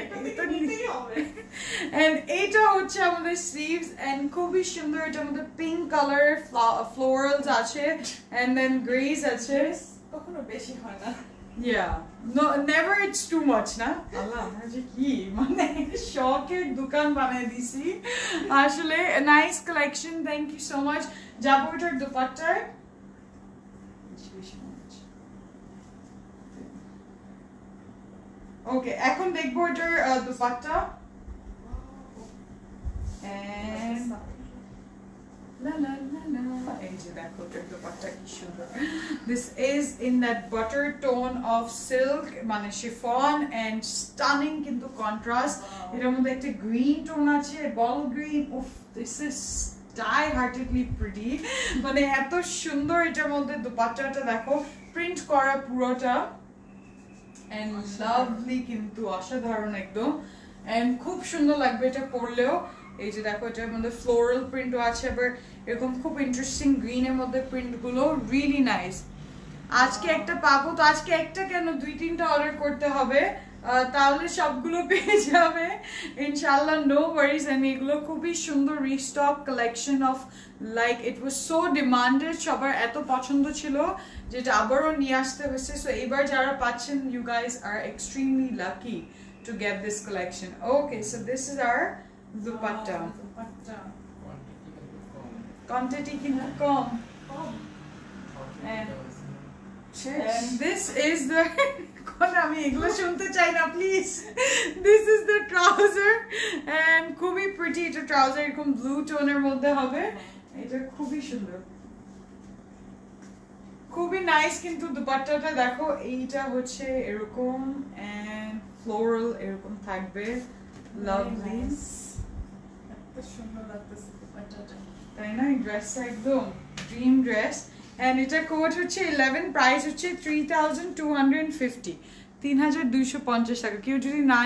এন্ড এইটা হচ্ছে আমাদের স্লিভস এন্ড খুবই সুন্দর এটার মধ্যে পিঙ্ক কালারের ফ্লোরালস আছে এন্ড দেন গ্রেজ আছে কখনো বেশি হয় না Yeah, no, never it's too much, na? Allah, আমরা যে কি মানে শখের দোকান বানিয়ে দিছি আসলে nice collection thank you so much যাবো এটার দুপাট্টার ওকে এখন দেখবো এটার dupatta and la la la la এই যে দেখো এটার দুপাট্টা কি সুন্দর this is in that butter tone of silk মানে chiffon and stunning কিন্তু contrast এর মধ্যে একটা green tone আছে ball green উফ this is die heartedly pretty মানে এত সুন্দর এটার মধ্যে দুপাট্টাটা দেখো প্রিন্ট করা পুরোটা এন্ড লাভলি, কিন্তু অসাধারণ একদম, এন্ড খুব সুন্দর লাগবে এটা পরলেও। এই যে দেখো এটার মধ্যে ফ্লোরাল প্রিন্টও আছে, আবার এরকম খুব ইন্টারেস্টিং গ্রিনের মধ্যে প্রিন্ট গুলো, রিয়েলি নাইস। আজকে একটা পাবো তো, আজকে একটা কেন 2-3টা অর্ডার করতে হবে, তাহলে সবগুলো পেয়ে যাবে ইনশাআল্লাহ, নো ওয়ারিজ। এন্ড এগুলো খুবই সুন্দর restock collection of, like it was so demanded, সবার এত পছন্দ ছিল যেটা আবারও নিয়ে আসতে হয়েছে। সো এবার যারা পাচ্ছেন, you guys are extremely lucky to get this collection. Okay, so this is our dupatta. Quantity কিন্তু কম, and this is the আমি এগুলো শুনতে চাই না please. This is the trouser, and খুবই প্রিটি। এটা ট্রাউজার এরকম ব্লু টোনের মধ্যে হবে, এটা খুবই সুন্দর, খুবই নাইস। কিন্তু দুপাট্টাটা দেখো, এইটা হচ্ছে এরকম এন্ড ফ্লোরাল এরকম থাকবে, লাভলি, এত সুন্দর লাগতেছে দুপাট্টাটা, তাই না? এই ড্রেসটা একদম ড্রিম ড্রেস। এন্ড এটা কোড হচ্ছে 11, প্রাইস হচ্ছে 3250, 3250 টাকা। কেউ যদি না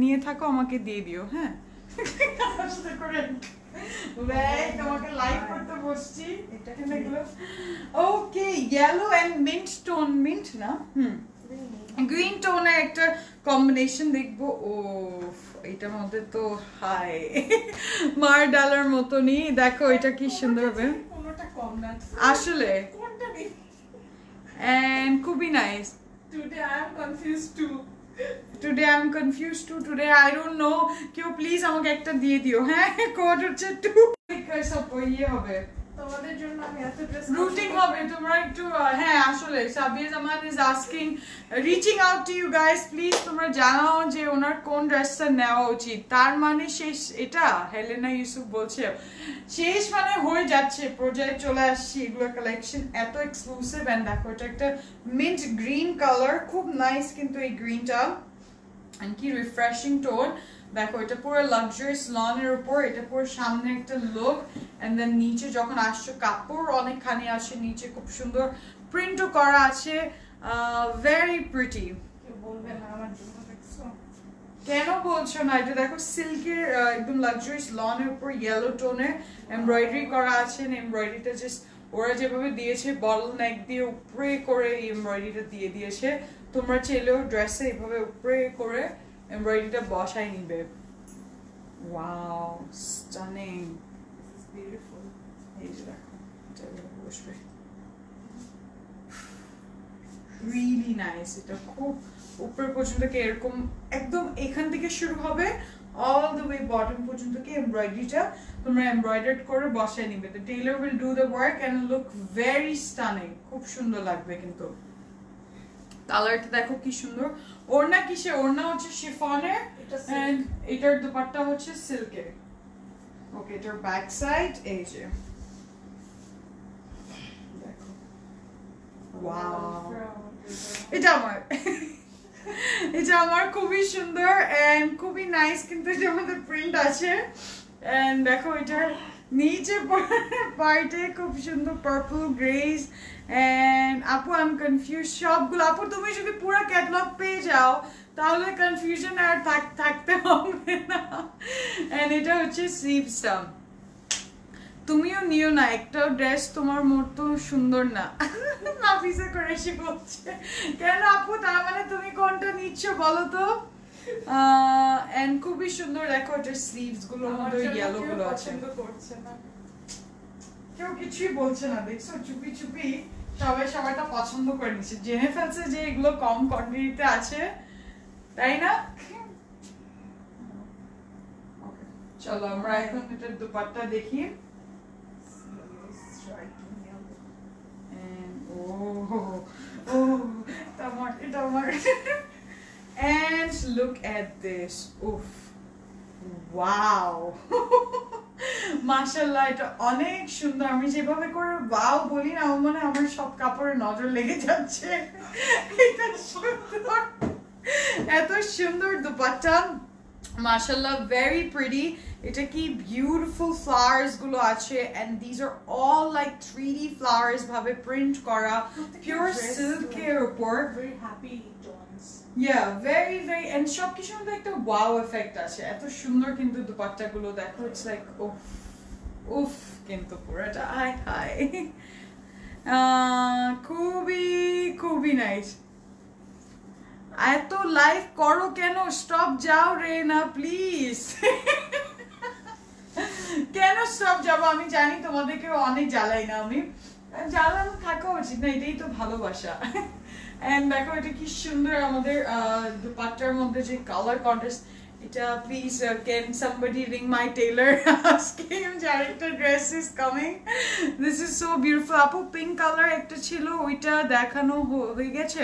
নিয়ে থাকো আমাকে দিয়ে দিও, হ্যাঁ? তোমাকে লাইক করতে বসছি। Okay, yellow and mint tone, mint না, গ্রিন টোনের একটা কম্বিনেশন দেখবো। ও এটার মধ্যে তো হাই মার ডালার মতনই, দেখো এটা কি সুন্দর হবে আসলে, and খুবই nice. Today I am confused too. Today I don't know, কেউ প্লিজ আমাকে একটা দিয়ে দিও, হ্যাঁ? কোড হচ্ছে 2, সব ইয়ে হবে তোমাদের জন্য, আমি এত ড্রেস রুটিং হবে, তোমরা একটু, হ্যাঁ আসলে Sabiya Zaman is asking, reaching out to you guys, please তোমরা জানাও যে ওনার কোন ড্রেসটা নেওয়া উচিত। তার মানে শেষ, এটা হেলেনা ইউসুফ বলছে শেষ মানে হয়ে যাচ্ছে, পর্যায়ে চলে আসছি। এগুলো কালেকশন এত এক্সক্লুসিভ, এন্ড দেখো এটা একটা মিন্ট গ্রিন কালার, খুব নাইস কিন্তু এই গ্রিনটা, এন্ড কি রিফ্রেশিং টোন। দেখো এটা পুরো লাক্সারিয়াস লনের উপর, এটা পুরো সামনে একটা লুক, এন্ড দেন নিচে যখন আসছো কাপড় অনেকখানি আসে, নিচে খুব সুন্দর প্রিন্টও করা আছে, ভেরি প্রিটি। বলবে না আমার জন্য, দেখছো? কেন বলছো না? এটা দেখো সিল্কের একদম লাক্সারিয়াস লনের উপর ইয়েলো টোনে এমব্রয়ডারি করা আছে, এমব্রয়ডারিটা জাস্ট ওরা যেভাবে দিয়েছে বটল নেক দিয়ে উপরে করে এই এমব্রয়ডারিটা দিয়ে দিয়েছে। তোমরা চাইলেও ড্রেসে এভাবে উপরে করে এমব্রয়ডারিটা বসাই নিবে। Wow, stunning, This is beautiful. এই যে দেখো এটা এভাবে বসবে, রিয়েলি নাইস। এটা খুব উপর পর্যন্ত কি এরকম একদম এখান থেকে শুরু হবে অল দ্য ওয়ে বটম পর্যন্ত কি এমব্রয়ডারিটা তোমরা এমব্রয়ডার্ড করে বসায় নিবে। The tailor will do the work and look very stunning, খুব সুন্দর লাগবে। কিন্তু কালারটা দেখো কি সুন্দর। ওড়না কিসে? ওড়না হচ্ছে শিফনের, এন্ড এটার দুপাট্টা হচ্ছে সিল্কের। ওকে, এটার ব্যাক সাইড এই যে দেখো, ওয়াও, এটা আমার এটা আমার খুবই সুন্দর এন্ড খুবই নাইস। কিন্তু এটার মধ্যে প্রিন্ট আছে, এন্ড দেখো এটার নিচে পার্টে খুব সুন্দর পার্পল গ্রেজ। এন্ড আপু আই এম কনফিউজ সবগুলো। আপু তুমি যদি পুরো ক্যাটালগ পেয়ে যাও তাহলে কনফিউশন আর থাকতে হবে না। এন্ড এটা হচ্ছে স্লিভসটা, তুমিও নিও না, একটা ড্রেস তোমার মতো সুন্দর না। নাফিসা কুরেশি বলছে কেন আপু, তার মানে তুমি কোনটা নিচ্ছ বলো তো? এন্ড খুবই সুন্দর। দেখো এটার স্লিভস গুলোর মধ্যে ইয়েলো গুলো আছে, কেউ কিছুই বলছে না, দেখছো? চুপি চুপি সবাই সবাইটা পছন্দ করে নিচ্ছে, জেনে ফেলছে যে এগুলো কম কোয়ান্টিটিতে আছে, তাই না? চলো আমরা এখন এটার দুপাট্টা দেখি। And look at this. Oof. Wow. মাশাআল্লাহ, এটা অনেক সুন্দর। আমি যেভাবে করে ওয়াও বলি না, আমার মনে আমার সব কাপড়ে নজর লেগে যাচ্ছে। এটা সুন্দর, এত সুন্দর দুপাট্টা, মাশাআল্লাহ, ভেরি প্রিটি। এটা কি বিউটিফুল ফ্লাওয়ার্স গুলো আছে, and this are all like 3D flowers ভাবে প্রিন্ট করা, পিওর সিল্কের উপর। very happy tone. very very and সবকিছুর মধ্যে একটা ওয়াও এফেক্ট আছে এত সুন্দর কিন্তু দুপাট্টাগুলো দেখো ইটস লাইক উফ উফ কিন্তু পুরোটা হাই হাই খুবই খুবই নাইস এত লাইভ করো কেন স্টপ যাও রে না প্লিজ কেন স্টপ যাবো আমি জানি তোমাদেরকে অনেক জ্বালাই না আমি জ্বালানো থাকা উচিত না এটাই তো ভালোবাসা এন্ড দেখো এটা কি সুন্দর আমাদের দুপাট্টার মধ্যে যে কালার কন্ট্রাস্ট এটা please can somebody ring my Taylor ask him যে আরেকটা dress is coming this is so beautiful আপু পিঙ্ক কালার একটা ছিল ওইটা দেখানো হয়ে গেছে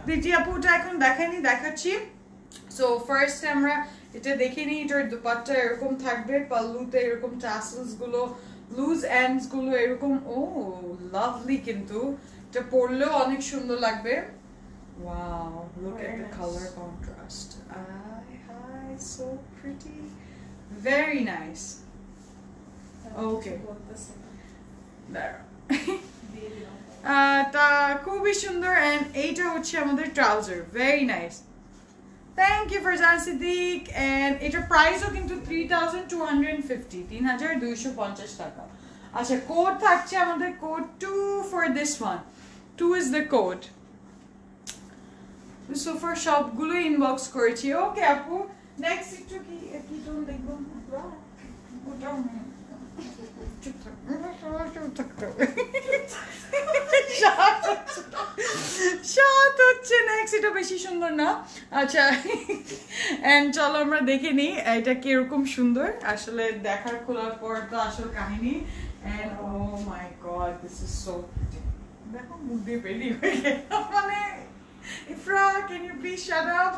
দিদি আপু ওটা এখন দেখাইনি দেখাচ্ছি সো ফার্স্ট আমরা এটা দেখে নিই এটার দুপাট্টা এরকম থাকবে পাল্লুতে এরকম টাসেলস গুলো লুজ এন্ডস গুলো এরকম ও লাভলি কিন্তু এটা পরলেও অনেক সুন্দর লাগবে wow look at the colour contrast hi so pretty very nice okay তা খুবই সুন্দর এন্ড এইটা হচ্ছে আমাদের trouser very nice Thank you Farzan Siddiq and এটার প্রাইসও কিন্তু 3250 3250 টাকা আচ্ছা কোড থাকছে আমাদের code 2 for this one 2 is the code so for সবগুলো ইনবক্স করেছি ওকে আপু নেক্সট একটু কি টোন দেখবো বেশি সুন্দর না আচ্ছা এন্ড চলো আমরা দেখে নিই এটা কিরকম সুন্দর আসলে দেখার খোলার পর তো আসল কাহিনী and oh my god this is so দেখো মুখ দিয়ে বেরিয়ে হয়ে গেল মানে Ifra can you please shut up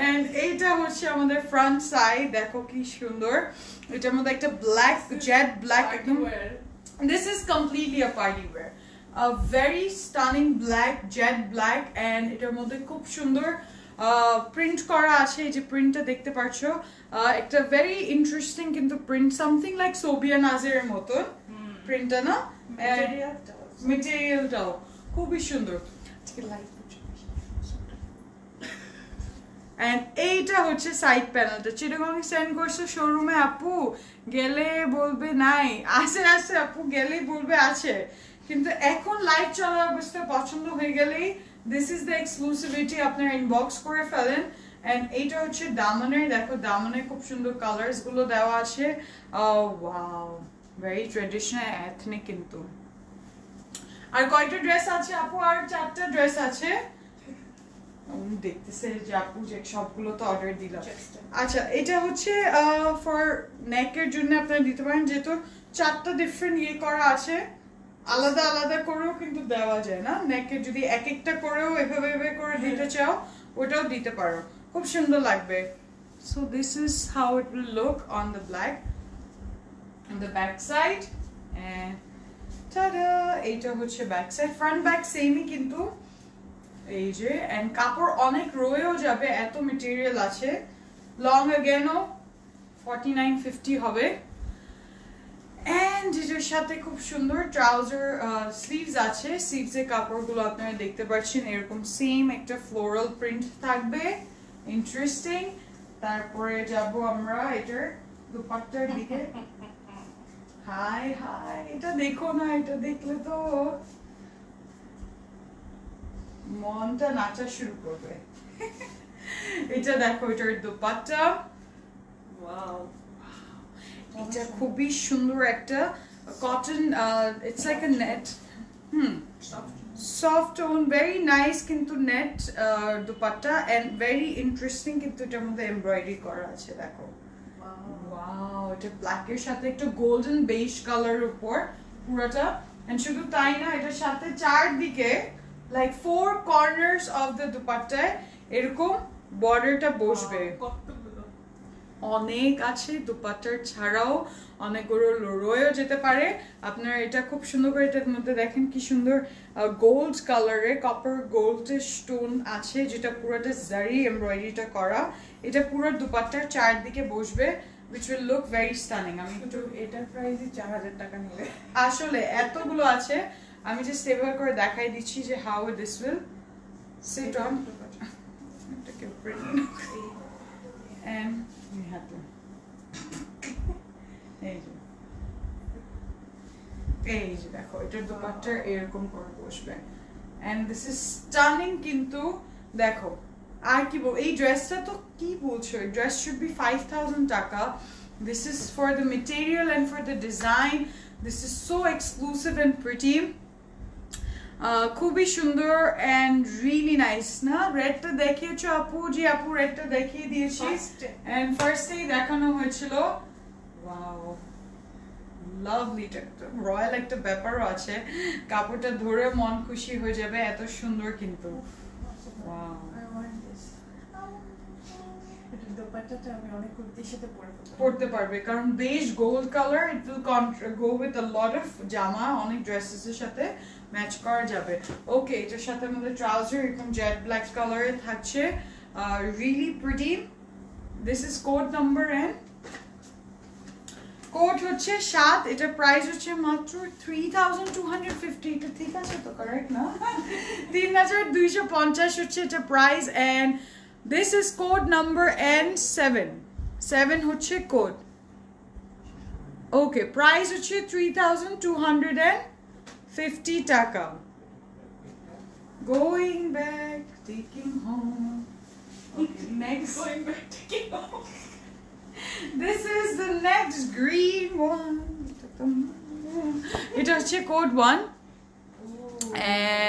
and এইটা হচ্ছে আমাদের ফ্রন্ট সাইড দেখো কি সুন্দর এটার মধ্যে একটা ব্ল্যাক জেট ব্ল্যাক একদম this is completely a party wear a very stunning black jet black and এটার মধ্যে খুব সুন্দর প্রিন্ট করা আছে এই যে প্রিন্টটা দেখতে পাচ্ছো একটা very interesting কিন্তু প্রিন্ট something like সোবিয়া নাজের মতো প্রিন্টটা না ম্যাটেরিয়ালটাও খুবই সুন্দর আজকে লাইট এন্ড এইটা হচ্ছে সাইড প্যানেলটা চিটাগং সেন্ড করছে শোরুমে আপু গেলে বলবে নাই আছে আছে আপু গেলেই বলবে আছে কিন্তু এখন লাইভ চলার অবস্থা পছন্দ হয়ে গেলেই দিস ইজ দ্য এক্সক্লুসিভিটি আপনারা ইনবক্স করে ফেলেন এন্ড এইটা হচ্ছে দামনের দেখো দামনে খুব সুন্দর কালার্স গুলো দেওয়া আছে ওয়াও ভেরি ট্রেডিশনাল এথনিক কিন্তু আর কয়টা ড্রেস আছে আপু আর 4টা ড্রেস আছে দেখতেছে যে আপু যে সবগুলো তো অর্ডার দিলাম আচ্ছা এটা হচ্ছে ফর নেকের জন্য আপনারা দিতে পারেন যেহেতু 4টা ডিফারেন্ট ইয়ে করা আছে আলাদা আলাদা করেও কিন্তু দেওয়া যায় না নেকের যদি এক একটা করেও এভাবে এভাবে করে দিতে চাও ওটাও দিতে পারো খুব সুন্দর লাগবে so this is how it will look on the black on the back side and tada এইটা হচ্ছে ব্যাক সাইড ফ্রন্ট ব্যাক সেমই কিন্তু এই যে এন্ড কাপড় অনেক রয়েও যাবে এত ম্যাটেরিয়াল আছে লং अगेनও 4950 হবে এন্ড এর সাথে খুব সুন্দর ট্রাউজার স্লিভস আছে স্লিভসের কাপড়গুলো আপনারা দেখতে পাচ্ছেন এরকম সেম একটা ফ্লোরাল প্রিন্ট থাকবে ইন্টারেস্টিং তারপরে যাব আমরা এটার দুপাট্টার দিকে হাই হাই এটা দেখো না এটা দেখলে তো মনটা নাচা শুরু করবে এটা দেখো এটার দুপাট্টা ওয়াও এটা খুবই সুন্দর একটা cotton it's like a net soft tone very nice কিন্তু net dupatta and very interesting কিন্তু এটার মধ্যে এমব্রয়ডারি করা আছে দেখো ওয়াও এটা ব্ল্যাক এর সাথে একটা গোল্ডেন বেজ কালারের উপর পুরোটা এন্ড শুধু তাই না এটার সাথে চারদিকে লাইক 4 কর্নার্স অফ দ্য দুপাট্টায় এরকম বর্ডারটা বসবে অনেক আছে দুপাট্টার ছাড়াও অনেকগুলো রয়েও যেতে পারে আপনারা এটা খুব সুন্দর করে এটার মধ্যে দেখেন কি সুন্দর গোল্ড কালারে কপার গোল্ডের স্টোন আছে যেটা পুরোটা জারি এমব্রয়ডারিটা করা এটা পুরো দুপাট্টার চারদিকে বসবে which will look very stunning আমি একটু এটার প্রাইসই 4000 টাকা নেবে আসলে এতগুলো আছে আমি জাস্ট সেভার করে দেখাই দিচ্ছি যে how this will sit on এটাকে print and we have to এই যে দেখো এটার দোপাট্টা এরকম করে বসবে and this is stunning কিন্তু দেখো আর কি বল এই ড্রেসটা তো কি বলছো ড্রেস should be 5000 টাকা this is for the material and for the design this is so exclusive and pretty খুবই সুন্দর and really nice না রেডটা দেখিয়েছো আপু জি আপু রেডটা দেখিয়ে দিয়েছি and ফার্স্টেই দেখানো হয়েছিল ওয়াও লাভলি রয়্যাল একটা ব্যাপারও আছে কাপড়টা ধরে মন খুশি হয়ে যাবে এত সুন্দর কিন্তু ওয়াও পড়তে পারবে কারণ beige gold colour it will go with a lot of জামা অনেক ড্রেসেস এর সাথে ম্যাচ করা যাবে ওকে এটার সাথে আমাদের ট্রাউজার এরকম জেড ব্ল্যাক কালারে থাকছে really pretty this is code number and code হচ্ছে 7 এটা প্রাইস হচ্ছে মাত্র 3250 এটা ঠিক আছে তো কারেক্ট না 3250 হচ্ছে এটা price and this is code number N7 7 হচ্ছে কোড ওকে প্রাইস হচ্ছে 3250 টাকা going back taking home okay next going back taking home this is the next green one এটা হচ্ছে কোড 1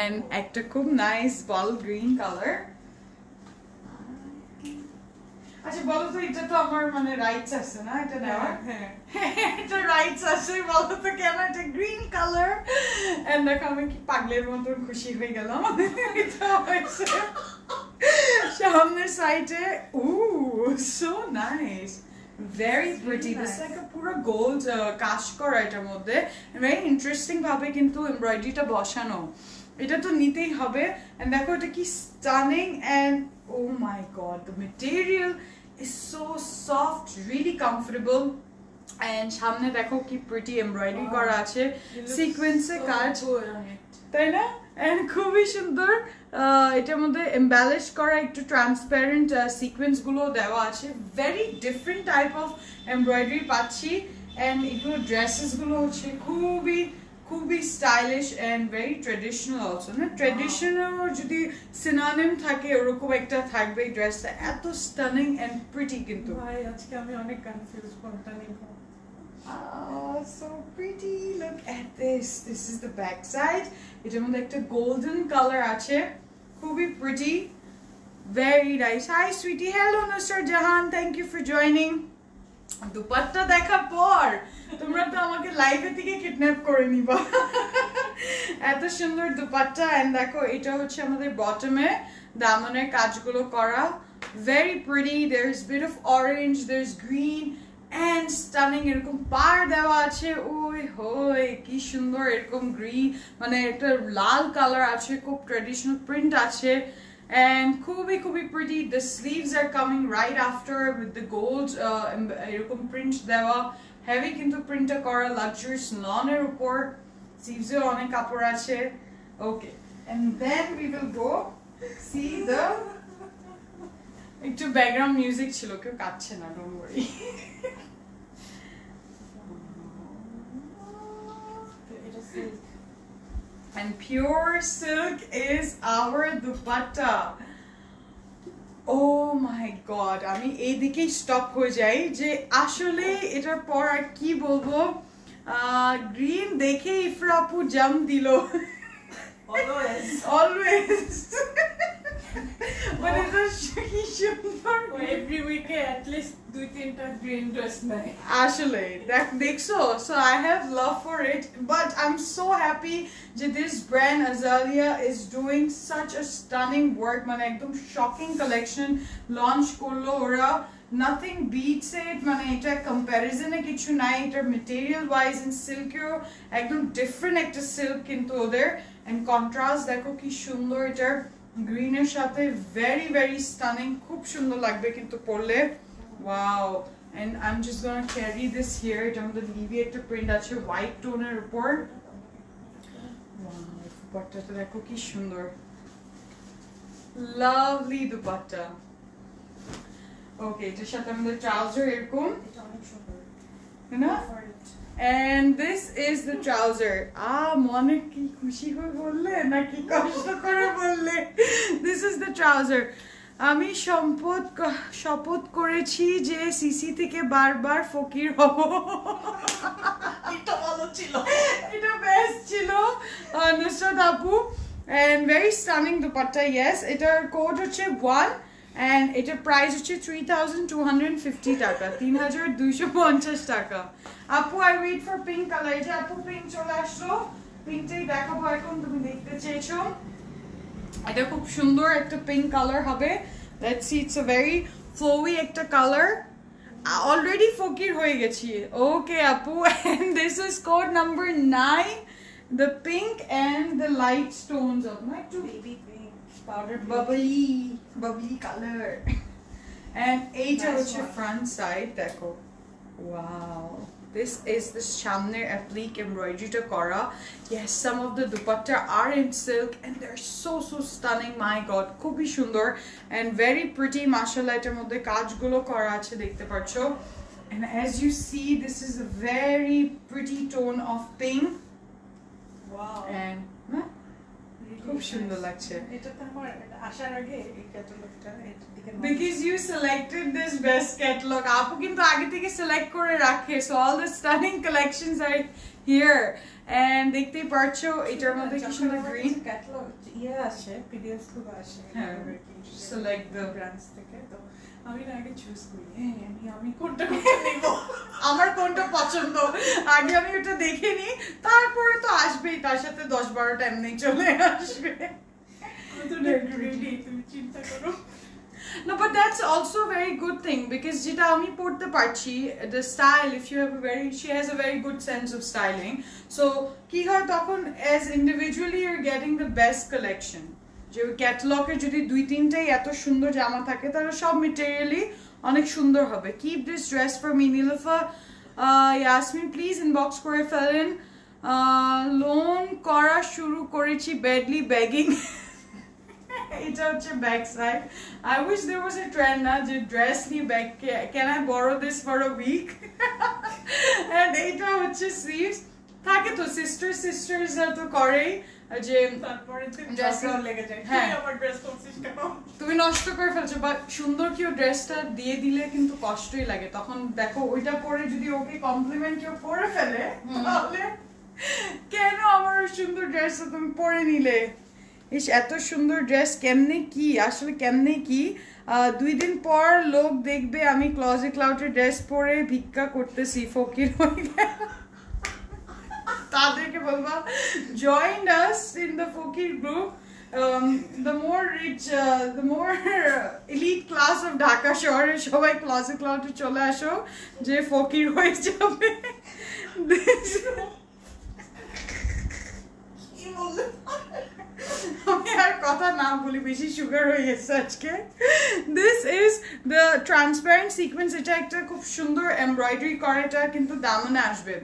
and একটা খুব নাইস বল গ্রিন কালার আচ্ছা বলো তো এটা তো আমার মানে রাইটস আছে না এটা নেওয়ার হ্যাঁ এটা রাইটস আছে বলো তো কেন এটা গ্রিন কালার এন্ড দেখো আমি কি পাগলের মতন খুশি হয়ে গেলাম এটা হচ্ছে সামনের সাইডে ও so nice very pretty this is like a pura gold কাজ করা এটার মধ্যে very interesting ভাবে কিন্তু এমব্রয়ডারিটা বসানো এটা তো নিতেই হবে and দেখো এটা কি stunning and oh my god the material is so soft really comfortable and সামনে দেখো কি pretty embroidery করা আছে সিকোয়েন্সে কাজ তাই না and খুবই সুন্দর এটার মধ্যে এমব্যালিশ করা একটু ট্রান্সপারেন্ট সিকোয়েন্স গুলো দেওয়া আছে very different type of embroidery পাচ্ছি and এগুলো ড্রেসেস গুলো হচ্ছে খুবই খুবই stylish and very traditional also না ট্রেডিশনাল যদি সিনোনিম থাকে ওরকম একটা থাকবে এই ড্রেসটা এত স্টানিং এন্ড প্রিটি কিন্তু ভাই আজকে আমি অনেক কনফিউজ কোনটা নিব Oh, so pretty. Look at this. This is the back side. এটার মধ্যে একটা golden color আছে খুবই pretty. Very nice. Hi sweetie. Hello Nusrat Jahan. Thank you for joining. Dupatta দেখার পর তোমরা তো আমাকে লাইভে থেকে কিডন্যাপ করে নিবা এত সুন্দর দুপাট্টা এন্ড দেখো এটা হচ্ছে আমাদের বটমে দামনের কাজগুলো করা very pretty. There's bit of orange, there's green and stunning এরকম পার দেওয়া আছে ওই হোয় কি সুন্দর এরকম গ্রিন মানে একটা লাল কালার আছে খুব ট্র্যাডিশনাল প্রিন্ট আছে and খুবই খুবই pretty the sleeves are coming right after with the gold এরকম প্রিন্ট দেওয়া হেভি কিন্তু প্রিন্টটা করা লাক্সারিয়াস লন এর উপর sleeves এর অনেক কাপড় আছে okay and then we will go see the একটু ব্যাকগ্রাউন্ড মিউজিক ছিল কেউ কাটছে না don't worry and pure silk is our dupatta oh my god আমি এইদিকেই স্টপ হয়ে যাই যে আসলে এটার পর আর কি বলবো গ্রিন দেখে ইফরা আপু জাম দিল always but এটা কি সুন্দর every week at least 2-3টা green dress নাই আসলে দেখছো so I have love for it but I'm so happy that this brand Azalea is doing such a stunning work মানে একদম shocking collection launch করলো ওরা nothing beats it মানে এটা comparison এ কিছু নাই এটা material wise and silk একদম different একটা silk কিন্তু ওদের and contrast দেখো কি সুন্দর এটা গ্রিন এর সাথে very very stunning খুব সুন্দর লাগবে কিন্তু পরলে wow and I'm just gonna carry this here এটা আমাদের লিভি একটা প্রিন্ট আছে হোয়াইট টোনের উপর wow দুপাট্টাটা দেখো কি সুন্দর লাভলি দুপাট্টা। ওকে, এটার সাথে আমাদের ট্রাউজার এরকম, এটা অনেক সুন্দর না? For it. And this is the trouser. মনে কি খুশি হয়ে বললে নাকি কষ্ট করে বললে? This is the trouser. আমি শপথ করেছি যে সিসি থেকে বারবার ফকির হব। এটা ভালো ছিল, এটা বেস্ট ছিল নুসরাত আপু। And very stunning dupatta, yes. এটার কোড হচ্ছে 1 and এটার প্রাইস হচ্ছে 3250 টাকা, 3250 টাকা। আপু I wait for pink colour. এই যে আপু পিঙ্ক চলে আসলো, পিঙ্কটাই দেখাবো এখন, তুমি দেখতে চেয়েছো। এটা খুব সুন্দর একটা পিঙ্ক কালার হবে। Let's see, it's a very flowy একটা কালার। অলরেডি ফকির হয়ে গেছি। ওকে আপু, and this is code number 9, the pink and the light stones of my two baby pink powder bubbly color. And এইটা Nice হচ্ছে one. front side, দেখো। Wow, this is the সামনের applique embroidery টা করা। Yes, some of the dupatta are in silk and they're so stunning, my god, খুবই সুন্দর and very pretty, mashallah। এটার মধ্যে কাজগুলো করা আছে, দেখতে পাচ্ছো। And as you see, this is a very pretty tone of pink wow and খুব সুন্দর লাগছে। এটা তো আমার আসার আগে এই ক্যাটালগটা এদিকে Because you selected this best catalog. আপু কিন্তু আগে থেকে সিলেক্ট করে রাখে, so all the stunning collections are here. And দেখতেই পারছো এটার মধ্যে কি সুন্দর গ্রিন। ক্যাটালগ আসে, পিডিএফ গুলো আসে, হ্যাঁ, select the ব্র্যান্ডস থেকে। তো আমি না আগে চুজ করি, আমি কোনটা নিব, আমার কোনটা পছন্দ, আগে আমি ওটা দেখে নিই, তারপরে তো আসবেই, তার সাথে 10-12টা এমনি চলে আসবে। আমি তো রেডি, তুমি চিন্তা করো। No, but that's also a very good thing because যেটা আমি পড়তে পারছি, the style, if you have a very, she has a very good sense of styling, so কি হয় তখন as individually you're getting the best collection। যে ক্যাটালগে যদি 2-3টাই এত সুন্দর জামা থাকে তাহলে সব মেটেরিয়ালি অনেক সুন্দর হবে। Keep this dress for me, Nilofa Yasmin please inbox করে ফেলেন। লোন করা শুরু করেছি, বেডলি বেগিং। এটা হচ্ছে back side. I wish there was a trend না যে ড্রেস নিয়ে bag, can I borrow this for a week? And এইটা হচ্ছে স্লিভস। থাকে তো সিস্টার্স তো করেই যে তারপরে ড্রেসও লেগে যায়, হ্যাঁ, আমার ড্রেস করছিস কেন, তুমি নষ্ট করে ফেলছো। বা সুন্দর কেউ ড্রেসটা দিয়ে দিলে কিন্তু কষ্টই লাগে, তখন দেখো ওইটা পরে যদি ওকে কমপ্লিমেন্ট কেউ করে ফেলে তাহলে কেন আমার ওই সুন্দর ড্রেসটা তুমি পরে নিলে। ইস, এত সুন্দর ড্রেস কেমনে কি, আসলে কেমনে কি 2 দিন পর লোক দেখবে আমি ক্লজে ক্লাউডের ড্রেস পরে ভিক্ষা করতেছি, ফকির হয়ে গেল। তাদেরকে বলবা join us in the Fakir group. The more rich, the more elite class of Dhaka শহরে সবাই ক্লজে ক্লাউডে চলে আসো, যে ফকির হয়ে যাবে। আমি আর কথা না বলি, বেশি সুগার হয়ে গেছে আজকে। This is the transparent sequence. এটা একটা খুব সুন্দর এমব্রয়ডারি করা, এটা কিন্তু দামনে আসবে।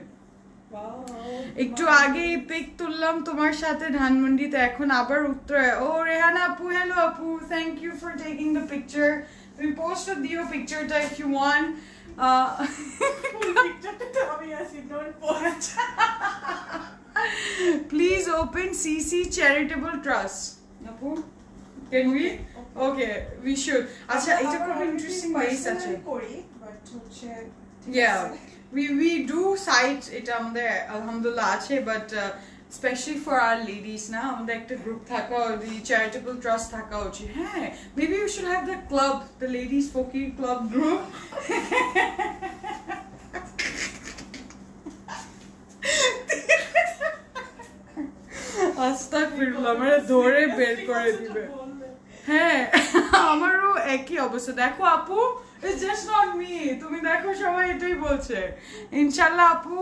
একটু আগে পিক তুললাম তোমার সাথে ধানমন্ডিতে, এখন আবার উত্তরে। ও রেহানা আপু, হ্যালো আপু, thank you for taking the picture. তুমি পোস্ট দিও পিকচারটা ইফ ইউ ওয়ান্ট। আমি আসি, don't post. Please open CC Charitable Trust. Apu, can we? Okay, we should. আচ্ছা, এটা খুব ইন্টারেস্টিং বেস আছে। করি, বাট হচ্ছে Yeah, we do sites এটা আমাদের আলহামদুলিল্লাহ আছে, but especially for our ladies না, আমাদের একটা গ্রুপ থাকা, the charitable trust থাকা উচিত। হ্যাঁ, maybe we should have the club, the ladies Fokir club group. আস্তাগফিরুল্লাহ, আমারে ধরে বের করে দিবে। হ্যাঁ, আমারও একই অবস্থা। দেখো আপু, it's just not me, তুমি দেখো সবাই এটাই বলছে। ইনশাআল্লাহ আপু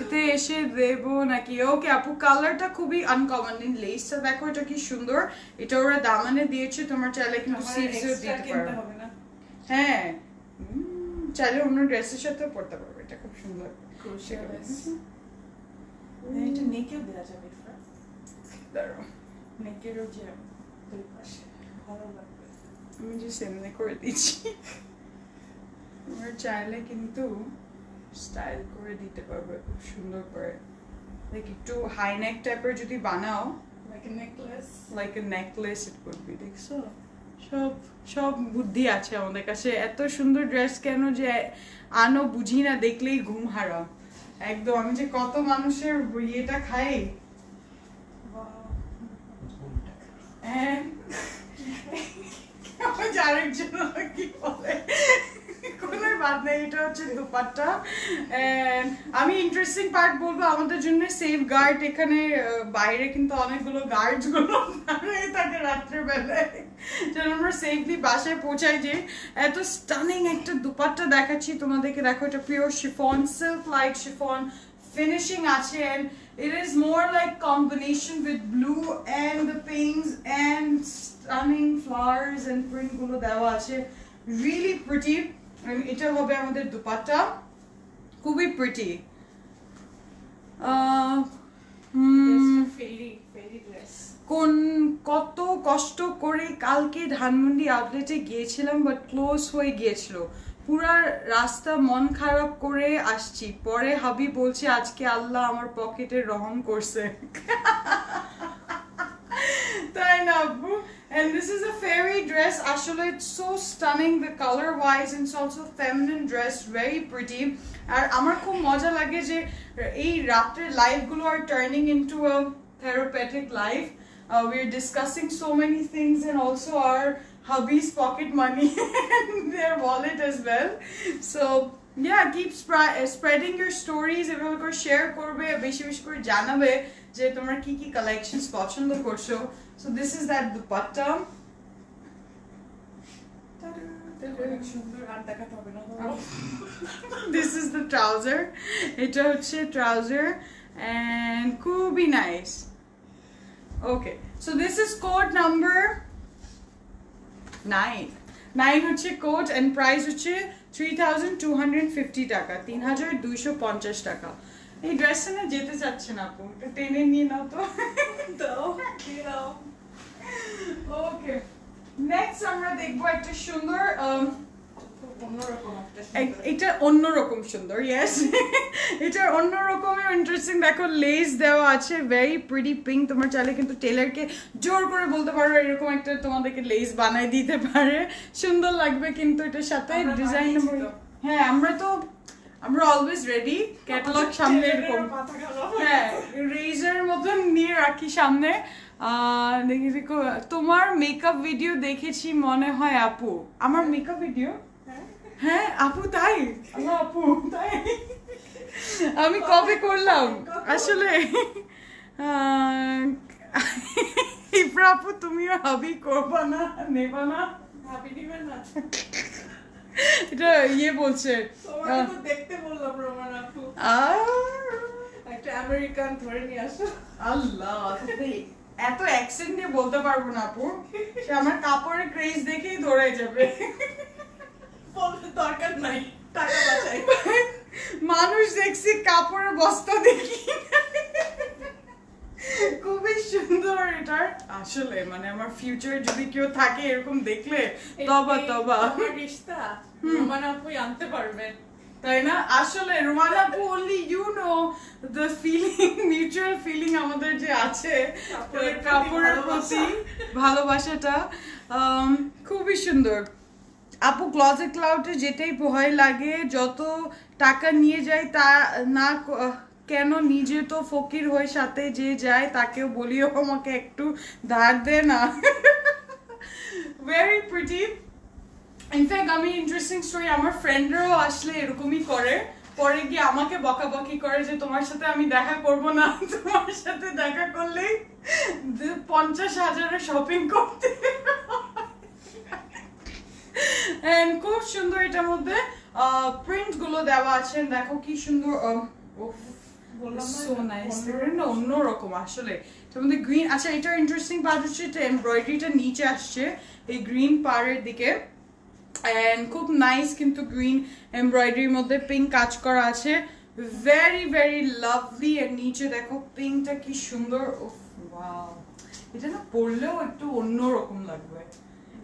এতে এসে দেবো নাকি? ওকে আপু, কালারটা খুবই আনকমন। লেসটা দেখো, এটা কি সুন্দর। এটা ওরা দামানে দিয়েছে, তোমার চাইলে কিন্তু সিভসও দিতে পারো। হ্যাঁ, চাইলে অন্য ড্রেসের সাথে পরতে পারবে, এটা খুব সুন্দর। এটা নেকেও দেওয়া যাবে, দাঁড়াও, নেকেরও যে দুই পাশে ভালো লাগবে। আমি যে এমনি করে দিচ্ছি, তোমরা চাইলে কিন্তু স্টাইল করে দিতে পারবে খুব সুন্দর করে, লাইক একটু হাই নেক টাইপের যদি বানাও, like a necklace. Like a necklace it could be. দেখছো সব সব বুদ্ধি আছে আমাদের কাছে। এত সুন্দর ড্রেস কেন যে আনো বুঝি না, দেখলেই ঘুম হারাম একদম। আমি যে কত মানুষের ইয়েটা খাই। হ্যাঁ আরেকজন কি বলে কোনো বাদ নেই, এটা হচ্ছে দুপাট্টা। আমি ইন্টারেস্টিং পার্ট বলবো, আমাদের জন্য সেফ গার্ড এখানে বাইরে কিন্তু অনেকগুলো গার্ডস গুলো দাঁড়িয়ে থাকে রাত্রের বেলায়, যেন আমরা সেফলি বাসায় পৌঁছাই। যে এত স্টানিং একটা দুপাট্টা দেখাচ্ছি তোমাদেরকে, দেখো এটা pure chiffon, silk like chiffon finishing আছে, and it is more like combination with blue and the pinks and stunning flowers and print গুলো দেওয়া আছে, really pretty. and এটা হবে আমাদের দুপাট্টা, খুবই pretty. ফেরি ড্রেস। কোন কত কষ্ট করে কালকে ধানমন্ডি আউটলেটে গিয়েছিলাম, বাট ক্লোজ হয়ে গিয়েছিল। পুরা রাস্তা মন খারাপ করে আসছি, পরে হাবি বলছে আজকে আল্লাহ আমার পকেটে রহম করছে। তাই না আপু? And this is a fairy dress. Actually, it's so stunning, the color wise, and it's also feminine dress, very pretty. আর আমার খুব মজা লাগে যে এই রাতের লাইভ গুলো are turning into a therapeutic life. We're discussing so many things, and also our hubby's pocket money and their wallet as well. So yeah, keep spreading your stories, এভাবে করে শেয়ার করবে, বেশি বেশি করে জানাবে যে তোমরা কি কি কালেকশনস পছন্দ করছো। So this is that dupatta. সুন্দর, আর দেখাতে হবে না। This is the trouser. এটা হচ্ছে trouser and খুবই nice. Okay, so this is code number 9 হচ্ছে কোড, এন্ড প্রাইস হচ্ছে 3250 টাকা, 3250 টাকা। এই ড্রেসটা না যেতে চাচ্ছে না আপু, একটু টেনে নিয়ে নাও তো। ওকে, নেক্সট আমরা দেখবো একটা সুন্দর, এটা অন্যরকম সুন্দর, ইয়েস। এটা অন্যরকমের ইন্টারেস্টিং, দেখো লেস দেওয়া আছে, ভেরি প্রিটি পিঙ্ক। তোমার চাইলে কিন্তু টেলারকে জোর করে বলতে পারো এরকম একটা তোমাদেরকে লেস বানাই দিতে পারে, সুন্দর লাগবে কিন্তু এটার সাথে ডিজাইন। হ্যাঁ আমরা অলওয়েজ রেডি, ক্যাটালগ সামনে এরকম, হ্যাঁ রেজার মতন নিয়ে রাখি সামনে। দেখি তোমার মেকআপ ভিডিও দেখেছি মনে হয় আপু, আমার মেকআপ ভিডিও? হ্যাঁ আপু, তাই? আল্লাহ আপু, তাই? আমি কবে করলাম আসলে? ইফরা আপু, তুমিও হাবি করবা না, নেবা না? ভাবি নিবেন না, এটা ইয়ে বলছে, দেখতে বললাম রোমান আপু একটা আমেরিকান ধরে নিয়ে আসো। আল্লাহ, এত অ্যাকসেন্ট দিয়ে বলতে পারবো না আপু, সে আমার কাপড়ের ক্রেজ দেখেই দৌড়ে যাবে। দরকার নাই, টাকা বাঁচাই। মানুষ দেখছি কাপড়ের বস্তা দেখি, খুবই সুন্দর এটা আসলে। মানে আমার ফিউচার যদি কেউ থাকে এরকম দেখলে, তবা আমার রিশতা রোমান আপু আনতে পারবেন, তাই না? আসলে রোমান আপু, only you know the feeling, mutual feeling আমাদের যে আছে কাপড়ের প্রতি ভালোবাসাটা, খুবই সুন্দর। আপু ক্লজেট ক্লাউডে যেটাই ভয় লাগে, যত টাকা নিয়ে যায় তা না কেন, নিজে তো ফকির হয়ে সাথে যে যায় তাকেও বলিও আমাকে একটু ধার দে না। Very pretty. ইনফ্যাক্ট আমি ইন্টারেস্টিং স্টোরি, আমার ফ্রেন্ডরাও আসলে এরকমই করে, পরে গিয়ে আমাকে বকাবকি করে যে তোমার সাথে আমি দেখা করব না, তোমার সাথে দেখা করলেই 50,000 শপিং করতে। এন্ড খুব সুন্দর, এটার মধ্যে প্রিন্ট গুলো দেওয়া আছে, দেখো কি সুন্দর, অন্যরকম আসলে। এটার মধ্যে গ্রিন, আচ্ছা এটার ইন্টারেস্টিং পার্ট হচ্ছে এটা এমব্রয়ডারিটা নিচে আসছে এই গ্রিন পাড়ের দিকে, এন্ড খুব নাইস কিন্তু গ্রিন এমব্রয়ডারির মধ্যে পিঙ্ক কাজ করা আছে, ভেরি ভেরি লাভলি। এর নিচে দেখো পিঙ্কটা কি সুন্দর, ওয়াও, এটা না পরলেও একটু অন্যরকম লাগবে।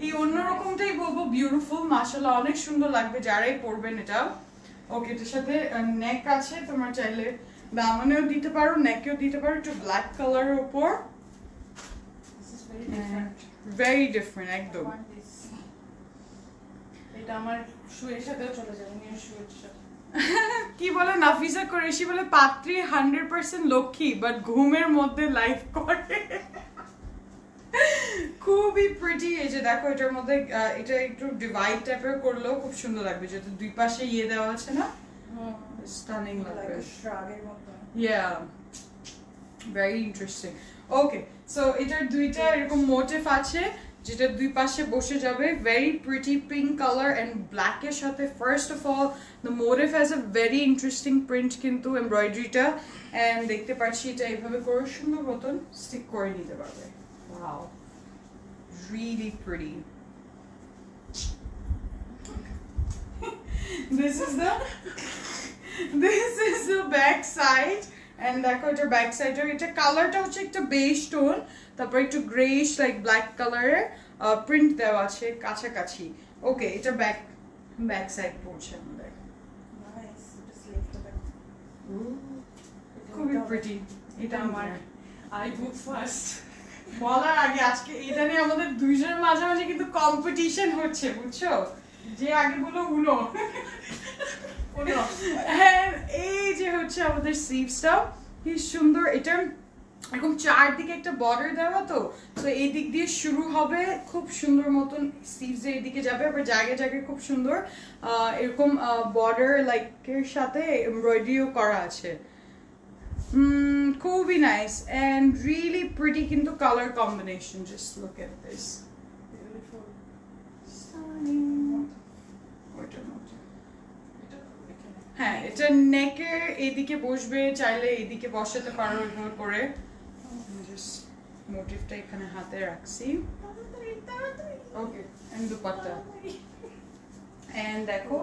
এই অন্যরকমটাই বলবো বিউটিফুল, মাশাআল্লাহ অনেক সুন্দর লাগবে যারাই পরবেন এটা। ওকে, এটার সাথে নেক আছে, তোমার চাইলে দামানেও দিতে পারো, নেকেও দিতে পারো, একটু ব্ল্যাক কালারের উপর। ভেরি ডিফারেন্ট একদম। এটা আমার শুয়ের সাথেও চলে যাবে, মেয়ের শুয়ের সাথে। কি বলে নাফিসা কুরেশি বলে, পাত্রী 100% লক্ষ্মী বাট ঘুমের মধ্যে লাইফ করে। খুবই প্রিটি। এই যে দেখো এটার মধ্যে এটা একটু ডিভাইড টাইপের করলেও খুব সুন্দর লাগবে, যেহেতু দুই পাশে ইয়ে দেওয়া আছে না, স্টানিং লাগবে। ইয়া, ভেরি ইন্টারেস্টিং। ওকে, সো এটার দুইটা এরকম মোটিভ আছে যেটা দুই পাশে বসে যাবে। Very pretty pink colour and black এর সাথে। First of all the motive has a very interesting print, কিন্তু এমব্রয়ডারিটা এন্ড দেখতে পাচ্ছি এটা এইভাবে করে সুন্দর মতন স্টিক করে নিতে পারবে। Wow, really pretty. This is the back side, and দেখো এটার ব্যাক সাইড এটা কালারটা হচ্ছে একটা বেজ টোন, তারপর একটু গ্রেইশ লাইক ব্ল্যাক কালারের প্রিন্ট দেওয়া আছে কাছাকাছি। ওকে, এটা ব্যাক সাইড পড়ছে আমাদের। খুবই প্রিটি। এটা আমার আই বুক ফার্স্ট বলার আগে আজকে এটা নিয়ে আমাদের দুইজনের মাঝামাঝি কিন্তু কম্পিটিশন হচ্ছে, বুঝছো, যে আগে বলো উনো। হ্যাঁ, এই যে হচ্ছে আমাদের স্লিভসটা কি সুন্দর। এটা এরকম চারদিকে একটা বর্ডার দেওয়া, তো এই দিক দিয়ে শুরু হবে, খুব সুন্দর মতন স্লিভস এর দিকে যাবে, আবার জায়গায় জায়গায় খুব সুন্দর এরকম বর্ডার লাইক এর সাথে এমব্রয়ডারিও করা আছে। খুবই নাইস এন্ড রিয়েলি প্রিটি, কিন্তু colour combination just look at this, beautiful. হ্যাঁ, এটা নেকের এইদিকে বসবে, চাইলে এইদিকে বসাতে পারো এভাবে করে। জাস্ট মোটিভটা এখানে হাতে রাখছি। ওকে, এন্ড দুপাট্টা এন্ড দেখো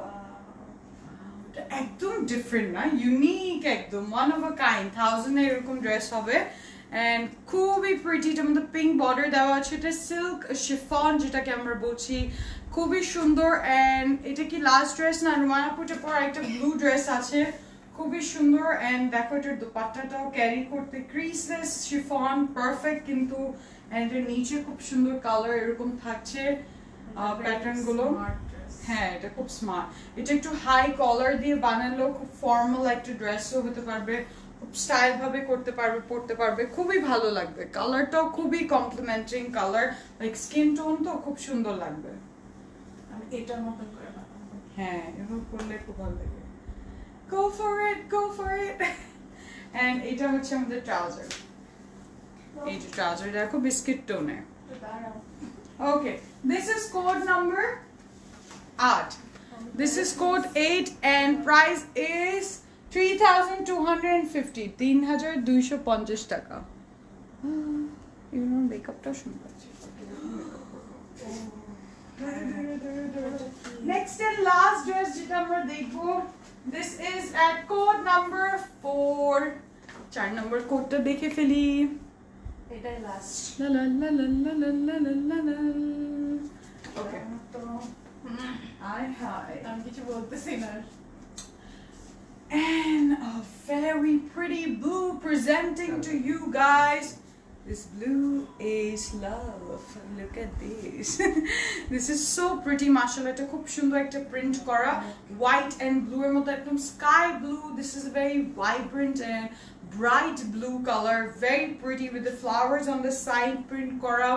একদম ডিফারেন্ট না, ইউনিক একদম, ওয়ান অফ আ কাইন্ড। 1000 এর এরকম ড্রেস হবে এন্ড খুবই প্রিটি। এটার মধ্যে পিঙ্ক বর্ডার দেওয়া আছে, এটা সিল্ক শিফন যেটাকে আমরা বলছি, খুবই সুন্দর। এন্ড এটা কি লাস্ট ড্রেস না, রুমানাপুটের পর একটা ব্লু ড্রেস আছে, খুবই সুন্দর। এন্ড দেখো এটার দুপাট্টাটাও ক্যারি করতে ক্রিসলেস শিফন, পারফেক্ট কিন্তু। এন্ড এর নিচে খুব সুন্দর কালার এরকম থাকছে প্যাটার্ন গুলো। হ্যাঁ, এটা খুব স্মার্ট। এটা একটু হাই কলার দিয়ে বানালেও খুব ফর্মাল একটা ড্রেসও হতে পারবে, খুব স্টাইল ভাবে করতে পারবে, পরতে পারবে, খুবই ভালো লাগবে। কালারটাও খুবই complementing colour, like skin tone, তো খুব সুন্দর লাগবে। আমি এটার মতন করে বানাবো। হ্যাঁ, এরকম করলে খুব ভালো লাগে। Go for it, go for it. And এটা হচ্ছে আমাদের ট্রাউজার। এই যে ট্রাউজার দেখো biscuit টোনে। Okay, this is code number 8. This is code 8 and price is 3250, 3250 টাকা। You know, মেকআপটা সুন্দর আছে। Next and last dress যেটা আমরা দেখবো, this is at code number 4. 4 নম্বর কোডটা দেখে ফেলি। এটাই লাস্ট। লা লা লা লা লা লা লা লা লা। ওকে, তো hi. আমি কিছু বলতেছি না। And a very pretty blue presenting to you guys. This blue is love. Look at this. This is so pretty, mashallah. It's খুব সুন্দর একটা print করা, white and blue এর মধ্যে একদম sky blue. This is a very vibrant and bright blue color, very pretty with the flowers on the side print করা,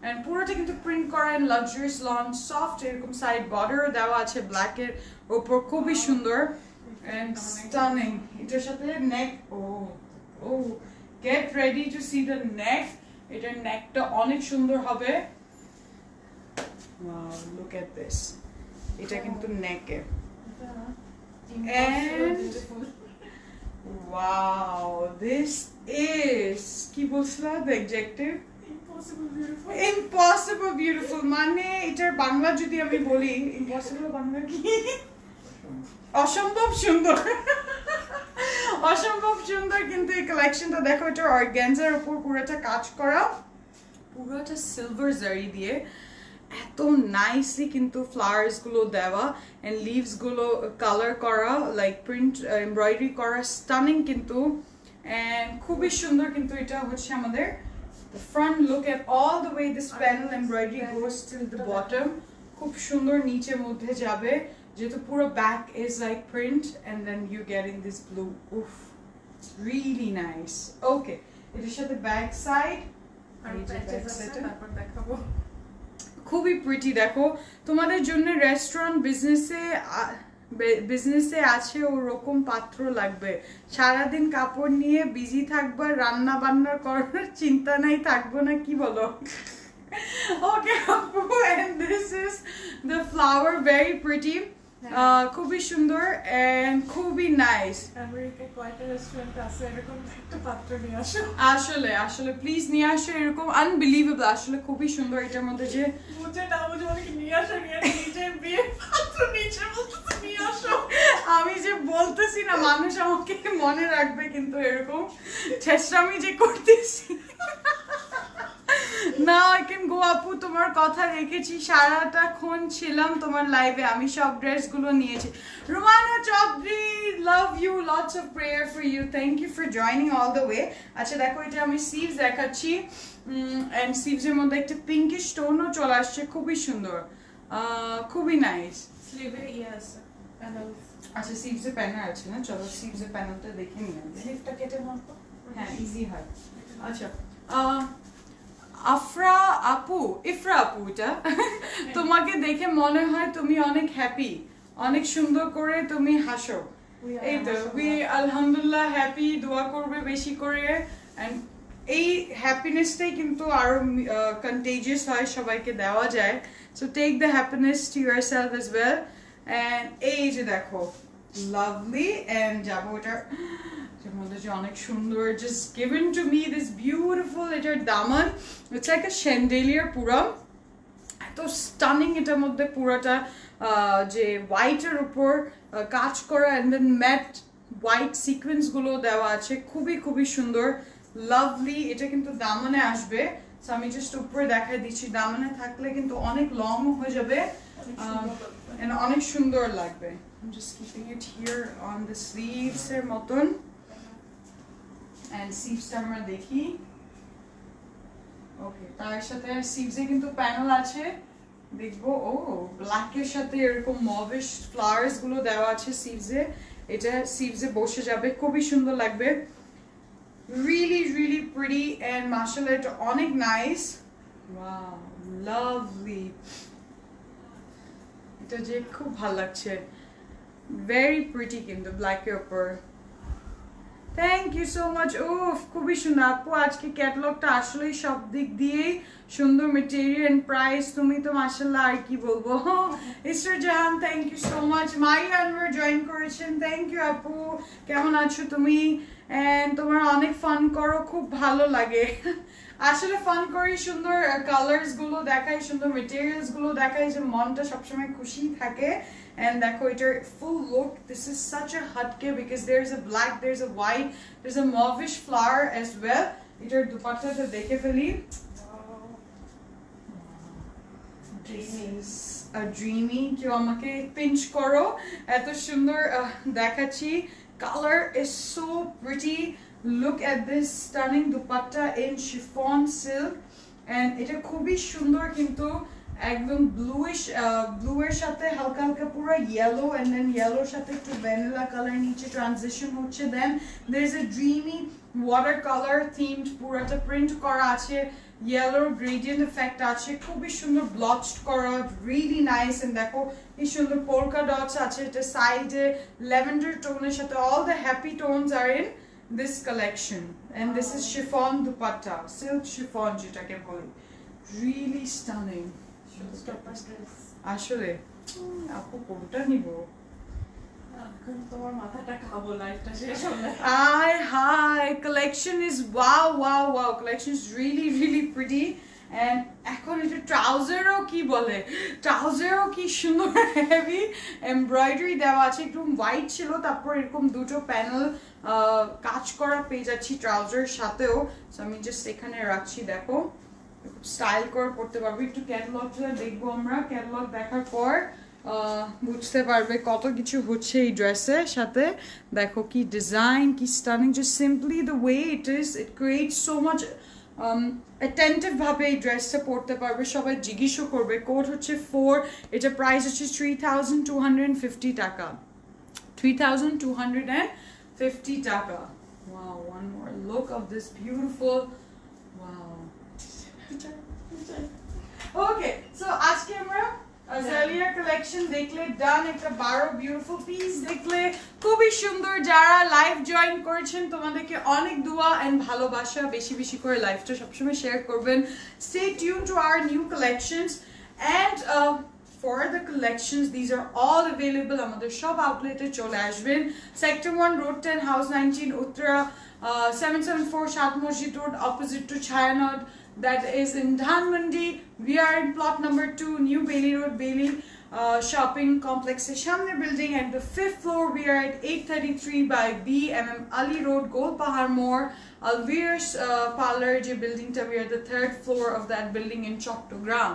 and পুরোটা কিন্তু print করা and luxurious lawn, soft এরকম side border দেওয়া আছে black এর উপর, খুবই সুন্দর and stunning. এটার সাথে neck, oh, get ready to see the neck. এটার নেকটা অনেক সুন্দর হবে। Wow, look at this. এটা কিন্তু নেকে। And wow, this is কি বলছিলা the adjective? Impossible beautiful মানে এটার বাংলা যদি আমি বলি, impossible বাংলা কি? অসম্ভব সুন্দর। অসম্ভব সুন্দর কিন্তু এই কালেকশনটা দেখো, এটা অর্গানজার উপর পুরোটা কাজ করা, পুরোটা সিলভার জারি দিয়ে এত নাইসলি কিন্তু ফ্লাওয়ার্স গুলো দেওয়া এন্ড লিভস গুলো কালার করা, লাইক প্রিন্ট এমব্রয়ডারি করা, স্টানিং কিন্তু। এন্ড খুবই সুন্দর কিন্তু এটা হচ্ছে আমাদের the front. Look at all the way this panel embroidery goes till the bottom. খুব সুন্দর নিচের মধ্যে যাবে, যেহেতু পুরো back is like print and then you get in this blue. Oof, it's really nice. Okay, এটার সাথে back side আর patches আছে, তারপর দেখাবো। খুবই প্রিটি। দেখো তোমাদের জন্য রেস্টুরেন্ট বিজনেসে আছে ওরকম পাত্র লাগবে, সারাদিন কাপড় নিয়ে বিজি থাকবা, রান্না বান্না করার চিন্তা নাই, থাকবো না, কি বলো? Okay, Apu, and this is the flower, very pretty, খুবই সুন্দর and খুবই নাইস। আমেরিকায় কয়টা রেস্টুরেন্ট আছে এরকম একটা পাত্র নিয়ে আসো। আসলে প্লিজ নিয়ে আসো, এরকম আনবিলিভেবল, আসলে খুবই সুন্দর। এটার মধ্যে যে বুঝে না বুঝে অনেকে নিয়ে আসো, নিয়ে বিয়ে পাত্র নিচে বলতেছে নিয়ে আসো। আমি যে বলতেছি না, মানুষ আমাকে মনে রাখবে কিন্তু এরকম চেষ্টামি যে করতেছি। Now I can go, আপু তোমার কথা রেখেছি, সারাটাক্ষণ ছিলাম তোমার লাইভে, আমি সব ড্রেসগুলো নিয়েছি। Rumana Chowdhury, love you, lots of prayer for you, thank you for joining all the way. আচ্ছা দেখো, এটা আমি স্লিভস দেখাচ্ছি, এন্ড স্লিভস এর মধ্যে একটা পিঙ্কিশ টোনও চলে আসছে, খুবই সুন্দর, খুবই নাইস। স্লিভে ইয়ে আছে প্যানেল। আচ্ছা স্লিভস এর প্যানেল আছে না, চলো স্লিভস এর প্যানেলটা দেখে নিই। স্লিভটা কেটে মারবো, হ্যাঁ ইজি হয়। আচ্ছা ইফরা আপু, এটা তোমাকে দেখে মনে হয় তুমি অনেক হ্যাপি, অনেক সুন্দর করে তুমি হাসো। এই তো উই আলহামদুলিল্লাহ হ্যাপি, দোয়া করবে বেশি করে, এন্ড এই হ্যাপিনেসটাই কিন্তু আরো কন্টেজিয়াস হয়, সবাইকে দেওয়া যায়। So take the happiness to yourself as well. And এই যে দেখো লাভলি, এন্ড যাবো এটার মধ্যে যে অনেক সুন্দর, just given to me this beautiful, এটার দামান, it's like a chandelier পুরো, এত স্টানিং এটার মধ্যে পুরোটা, যে হোয়াইটের উপর কাজ করা and then matte white sequence গুলো দেওয়া আছে, খুবই খুবই সুন্দর, লাভলি। এটা কিন্তু দামানে আসবে, সো আমি জাস্ট উপরে দেখাই দিচ্ছি, দামানে থাকলে কিন্তু অনেক লং হয়ে যাবে, অনেক সুন্দর লাগবে। I'm just keeping it here on the sleeves এর মতন। and sleeves আমরা দেখি। ওকে, তার সাথে sleeves এ কিন্তু প্যানেল আছে, দেখবো। ও ব্ল্যাক এর সাথে এরকম মভিশ ফ্লাওয়ার্স গুলো দেওয়া আছে sleeves এ, এটা sleeves এ বসে যাবে, খুবই সুন্দর লাগবে, really really pretty and মাশাআল্লাহ এটা অনেক নাইস। ওয়াও লাভলি, এটা যে খুব ভালো লাগছে, very pretty কিন্তু ব্ল্যাক এর উপর। Thank you so much. উফ খুবই সুন্দর আপু, আজকে ক্যাটালগটা আসলেই সব দিক দিয়েই সুন্দর, মেটেরিয়াল এন্ড প্রাইস, তুমি তো মাশাআল্লাহ আর কি বলবো। Isra Jahan, thank you so much. Maria Anwar join করেছেন, থ্যাংক ইউ আপু, কেমন আছো তুমি? এন্ড তোমার অনেক ফান করো, খুব ভালো লাগে। আসলে ফান করি, সুন্দর কালার্স গুলো দেখাই, সুন্দর মেটেরিয়ালস গুলো দেখাই, যে মনটা সবসময় খুশি থাকে। And দেখো এটার full look, this is such a hatke because there's a black, there's a white, there's a mauvish flower as well. এটার দুপাট্টাটা দেখে ফেলি, this is a dreamy, কেউ আমাকে পিঞ্চ করো, এত সুন্দর দেখাচ্ছি, color is so pretty. Look at this stunning dupatta in chiffon silk, and এটা খুবই সুন্দর কিন্তু একদম ব্লুইশ, ব্লু এর সাথে হালকা হালকা পুরো ইয়েলো, এন্ড দেন ইয়েলোর সাথে একটু ভ্যানিলা কালার নিচে ট্রানজিশন হচ্ছে, দেন there is a dreamy water color themed, পুরোটা প্রিন্ট করা আছে, ইয়েলোর গ্রেডিয়েন্ট এফেক্ট আছে, খুবই সুন্দর ব্লচড করা, রিয়েলি নাইস। এন্ড দেখো কি সুন্দর পোলকা ডটস আছে, এটা সাইডে ল্যাভেন্ডার টোনের সাথে, all the happy tones are in this collection, and this is chiffon dupatta, silk chiffon যেটাকে বলে, really stunning. আসলে আপু কোনটা নিব? তোমার মাথাটা খাবো, লাইফটা শেষ হলে। Hi, collection is wow, collection is really really pretty, and এখন এটা ট্রাউজারও কি বলে, ট্রাউজারও কি সুন্দর হেভি এমব্রয়ডারি দেওয়া আছে, একটু হোয়াইট ছিল, তারপর এরকম দুটো প্যানেল কাজ করা পেয়ে যাচ্ছি ট্রাউজারের সাথেও। সো আমি জাস্ট এখানে রাখছি, দেখো স্টাইল করে পড়তে পারবো। একটু ক্যাটালগটা দেখবো আমরা, ক্যাটালগ দেখার পর বুঝতে পারবে কত কিছু হচ্ছে এই ড্রেসের সাথে। দেখো কি ডিজাইন, কি stunning, just simply the way it is, it creates so much attentive ভাবে এই ড্রেসটা পরতে পারবে, সবাই জিজ্ঞেসও করবে। কোড হচ্ছে 4, এটা প্রাইস হচ্ছে 3250 টাকা, 3250 টাকা। Wow, one more look of this beautiful, wow. Okay, so আজকে আমরা জালিয়া কালেকশন দেখলে ডান, একটা 12 বিউটিফুল পিস দেখলে খুবই সুন্দর। যারা লাইভ জয়েন করেছেন তোমাদেরকে অনেক দোয়া এন্ড ভালোবাসা, বেশি বেশি করে লাইভটা সবসময় শেয়ার করবেন। Stay tune to our new collections and for the collections, these are all available আমাদের সব আউটলেটে চলে আসবেন। সেক্টর 1 রোড 10 হাউস 19 উত্তরা 774 সাত মসজিদ road, opposite to Chayanad, that is in Dhanmandi. We are in plot number 2, New Bailey Road, Bailey shopping complex Shamne building. At the 5th floor, we are at 833 by BMM Ali Road, Golpahar More, Alvir's parlor je building ta, we are the 3rd floor of that building in Choctogram.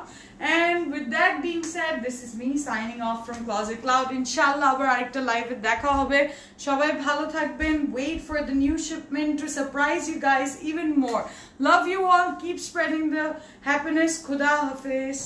And with that being said, this is me signing off from Closet Cloud. Inshallah abar arekta live e dekha hobe, shobai bhalo thakben, wait for the new shipment to surprise you guys even more. Love you all, keep spreading the happiness. Khuda Hafiz.